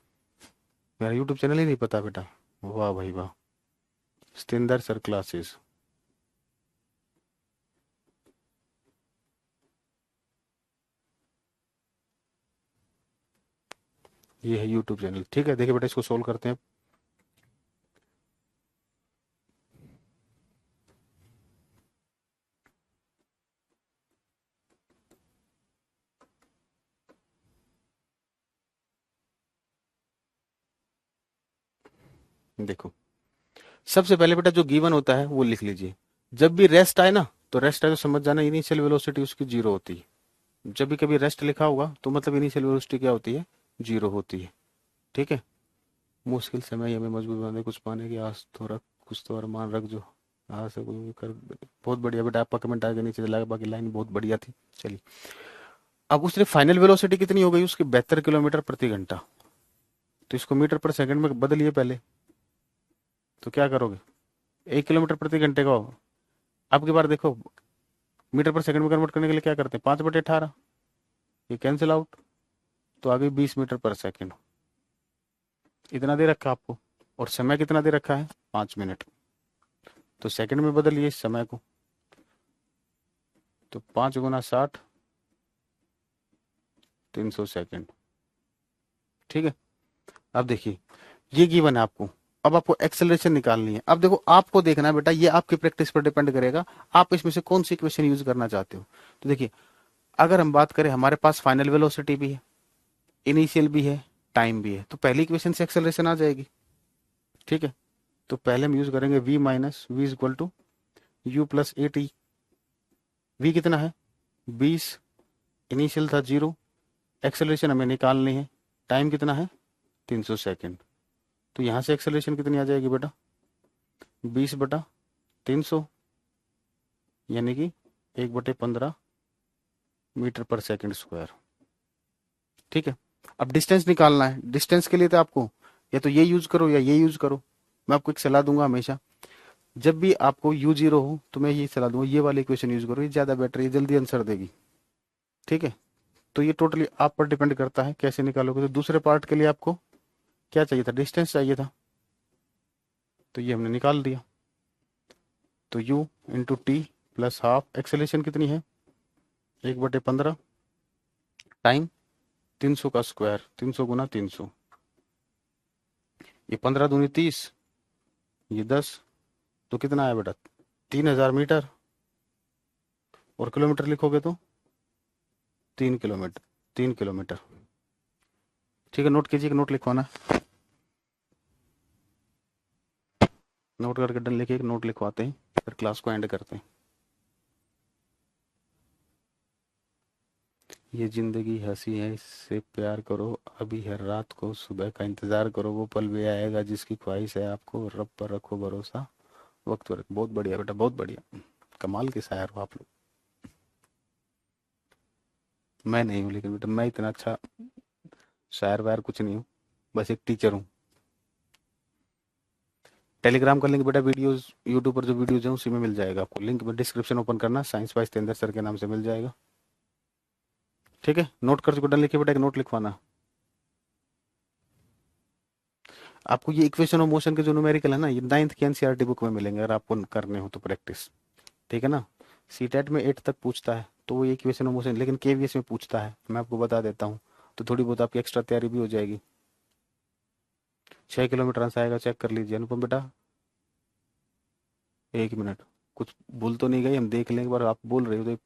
S1: मेरा यूट्यूब चैनल ही नहीं पता बेटा, वाह भाई वाह। स्टिंदर सर क्लासेस, ये है यूट्यूब चैनल। ठीक है, देखिए बेटा इसको सोल्व करते हैं। देखो, सबसे पहले बेटा जो गिवन होता है वो लिख लीजिए। जब भी रेस्ट आए ना, तो रेस्ट आए तो समझ जाना इनिशियल वेलोसिटी उसकी जीरो होती है। जब भी कभी रेस्ट लिखा होगा तो मतलब इनिशियल वेलोसिटी क्या होती है, जीरो होती है। ठीक है, मुश्किल समय हमें मजबूत बनाने कुछ पाने की आस तो रख, कुछ तो अरमान रख जो आज से कोई कर। बहुत बढ़िया बेटा, आपका कमेंट आगे नीचे चला गया, बाकी लाइन बहुत बढ़िया थी। चलिए, अब उसने फाइनल वेलोसिटी कितनी हो गई उसकी, 72 किलोमीटर प्रति घंटा। तो इसको मीटर पर सेकंड में बदलिए पहले, तो क्या करोगे, 1 किलोमीटर प्रति घंटे का होगा। अब की बार देखो, मीटर पर सेकंड में कन्वर्ट करने के लिए क्या करते हैं, 5/18, ये कैंसिल आउट, तो आ गई 20 मीटर पर सेकंड। इतना दे रखा आपको, और समय कितना दे रखा है, 5 मिनट। तो सेकंड में बदलिए इस समय को, तो 5 × 60, 300 सेकंड। ठीक है, अब देखिए ये गिवन है आपको, अब आपको एक्सेलरेशन निकालनी है। अब देखो आपको देखना है बेटा, ये आपकी प्रैक्टिस पर डिपेंड करेगा, आप इसमें से कौन सी इक्वेशन यूज करना चाहते हो। तो देखिए, अगर हम बात करें, हमारे पास फाइनल वेलोसिटी भी है, इनिशियल भी है, टाइम भी है, तो पहली इक्वेशन से एक्सेलरेशन आ जाएगी। ठीक है, तो पहले हम यूज करेंगे v minus v is equal to u plus a t. V कितना है, 20, इनिशियल था 0, एक्सेलरेशन हमें निकालनी है, टाइम कितना है, 300 सेकेंड। तो यहाँ से एक्सेलरेशन कितनी आ जाएगी बेटा, 20/300, यानी कि 1/15 मीटर पर सेकंड स्क्वायर। ठीक है, अब डिस्टेंस निकालना है। डिस्टेंस के लिए तो आपको या तो ये यूज करो या ये यूज करो। मैं आपको एक सलाह दूंगा, हमेशा जब भी आपको u0 हो तो मैं ये सलाह दूंगा, ये वाली इक्वेशन यूज करो, ये ज्यादा बेटर है, ये जल्दी आंसर देगी। ठीक है, तो ये टोटली आप पर डिपेंड करता है कैसे निकालोगे। तो दूसरे पार्ट के लिए आपको क्या चाहिए था, डिस्टेंस चाहिए था, तो ये हमने निकाल दिया। तो u into T plus half, acceleration कितनी है, 1/15, टाइम 300 का स्क्वायर, 300 गुना 300, ये 15 दूनी 30, ये 10, तो कितना आया बेटा? 3000 मीटर। और किलोमीटर लिखोगे तो 3 किलोमीटर, 3 किलोमीटर। ठीक है, नोट कीजिए, नोट लिखवाना। नोट करके डन लिखिए, नोट लिखवाते हैं, फिर क्लास को एंड करते हैं। ये जिंदगी हंसी है, इससे प्यार करो, अभी हर रात को सुबह का इंतजार करो, वो पल भी आएगा जिसकी ख्वाहिश है आपको, रब पर रखो भरोसा, वक्त पर। बहुत बढ़िया बेटा, बहुत बढ़िया, कमाल के शायर हो आप लोग। मैं नहीं हूँ, लेकिन बेटा मैं इतना अच्छा शायर वायर कुछ नहीं हूँ, बस एक टीचर हूँ। टेलीग्राम का लिंक बेटा वीडियोस, यूट्यूब पर जो वीडियोज हैं उसी में मिल जाएगा आपको, लिंक में डिस्क्रिप्शन ओपन करना, साइंस बाय तेंदर सर के नाम से मिल जाएगा। ठीक है, नोट कर चुके, डन लिखिए बेटा, एक नोट लिखवाना। आपको ये इक्वेशन ऑफ मोशन के जो न्यूमेरिकल है ना, ये 9th की एनसीईआरटी बुक में मिलेंगे, अगर आपको करने हो तो प्रैक्टिस। ठीक है ना, सीटेट में 8 तक पूछता है तो वो इक्वेशन ऑफ मोशन, लेकिन केवीएस में पूछता है, मैं आपको बता देता हूँ, तो थोड़ी बहुत आपकी एक्स्ट्रा तैयारी भी हो जाएगी। 6 किलोमीटर आंसर आएगा, चेक कर लीजिए अनुपम बेटा। 1 मिनट, कुछ भूल तो नहीं गई? हम देख लेंगे, एक बार आप बोल रहे हो तो।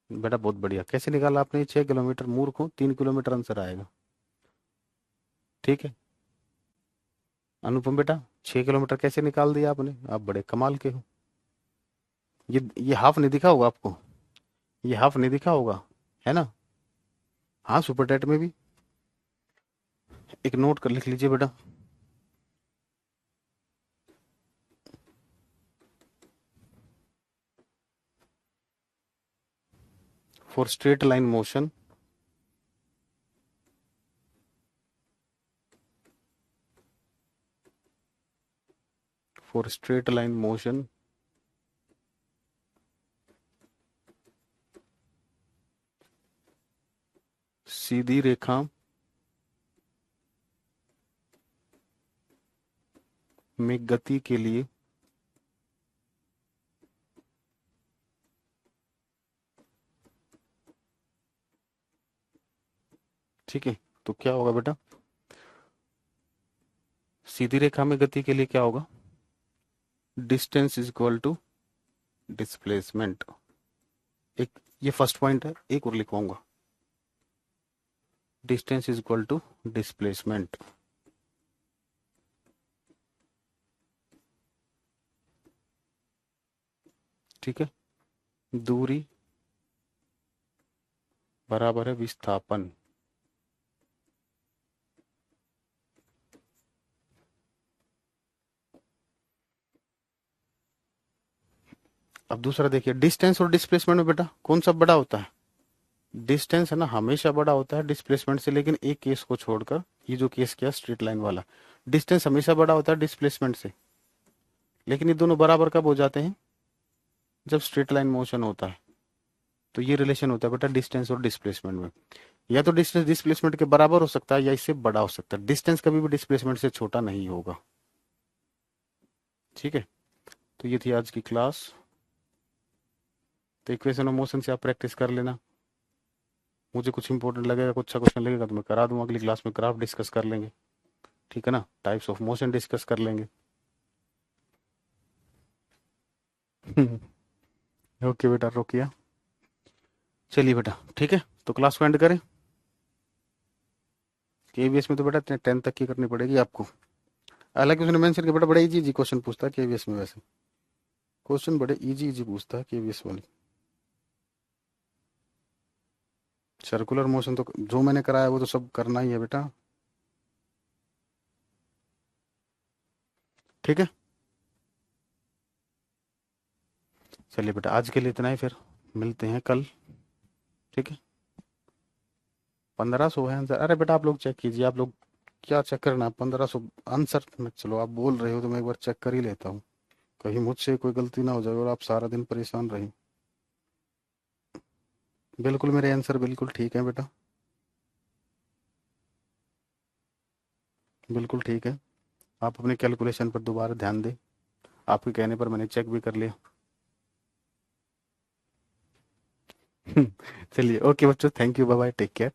S1: बेटा बहुत बढ़िया, कैसे निकाला आपने 6 किलोमीटर? मूर्ख हो, 3 किलोमीटर आंसर आएगा। ठीक है अनुपम बेटा, 6 किलोमीटर कैसे निकाल दिया आपने? आप बड़े कमाल के हो। ये हाफ नहीं दिखा होगा आपको, ये हाफ नहीं दिखा होगा, है ना? हाँ, सुपर टेट में भी। एक नोट कर लिख लीजिए बेटा। For straight line motion, for straight line motion, सीधी रेखा में गति के लिए ठीक है, तो क्या होगा बेटा? सीधी रेखा में गति के लिए क्या होगा? Distance is equal to displacement. एक, ये फर्स्ट पॉइंट है, एक और लिखवाऊंगा, distance is equal to displacement. ठीक है, दूरी बराबर है विस्थापन। अब दूसरा देखिए, डिस्टेंस और डिस्प्लेसमेंट में बेटा कौन सा बड़ा होता है? डिस्टेंस है ना, हमेशा बड़ा होता है डिस्प्लेसमेंट से, लेकिन एक केस को छोड़कर, ये जो केस किया स्ट्रेट लाइन वाला, डिस्टेंस हमेशा बड़ा होता है डिस्प्लेसमेंट से, लेकिन ये दोनों बराबर कब हो जाते हैं? जब स्ट्रेट लाइन मोशन होता है। तो ये रिलेशन होता है बेटा डिस्टेंस और डिस्प्लेसमेंट में, या तो डिस्टेंस डिस्प्लेसमेंट के बराबर हो सकता है या इससे बड़ा हो सकता है, डिस्टेंस कभी भी डिस्प्लेसमेंट से छोटा नहीं होगा। ठीक है, तो ये थी आज की क्लास। तो इक्वेशन ऑफ मोशन से आप प्रैक्टिस कर लेना, मुझे कुछ इंपॉर्टेंट लगेगा, कुछ अच्छा क्वेश्चन लगेगा तो मैं करा दूंगा, अगली क्लास में ग्राफ डिस्कस कर लेंगे। ठीक है ना, टाइप्स ऑफ मोशन डिस्कस कर लेंगे। ओके बेटा, रोकिया, चलिए बेटा, ठीक है, तो क्लास को एंड करें। केवीएस में तो बेटा 10 तक की करनी पड़ेगी आपको। हालांकि उसने मेंशन किया बेटा, बड़े इजी इजी क्वेश्चन पूछता है केवीएस में, वैसे क्वेश्चन बड़े इजी इजी पूछता है केवीएस वाले। सर्कुलर मोशन तो जो मैंने कराया वो तो सब करना ही है बेटा। ठीक है, चलिए बेटा, आज के लिए इतना ही, फिर मिलते हैं कल। ठीक है, 1500 है आंसर। अरे बेटा आप लोग चेक कीजिए, आप लोग क्या चेक करना, 1500 आंसर में, चलो आप बोल रहे हो तो मैं एक बार चेक कर ही लेता हूँ, कहीं मुझसे कोई गलती ना हो जाए और आप सारा दिन परेशान रहे। बिल्कुल मेरे आंसर बिल्कुल ठीक है बेटा, बिल्कुल ठीक है। आप अपने कैलकुलेशन पर दोबारा ध्यान दें, आपके कहने पर मैंने चेक भी कर लिया। चलिए, ओके बच्चों, thank you, bye bye, take care.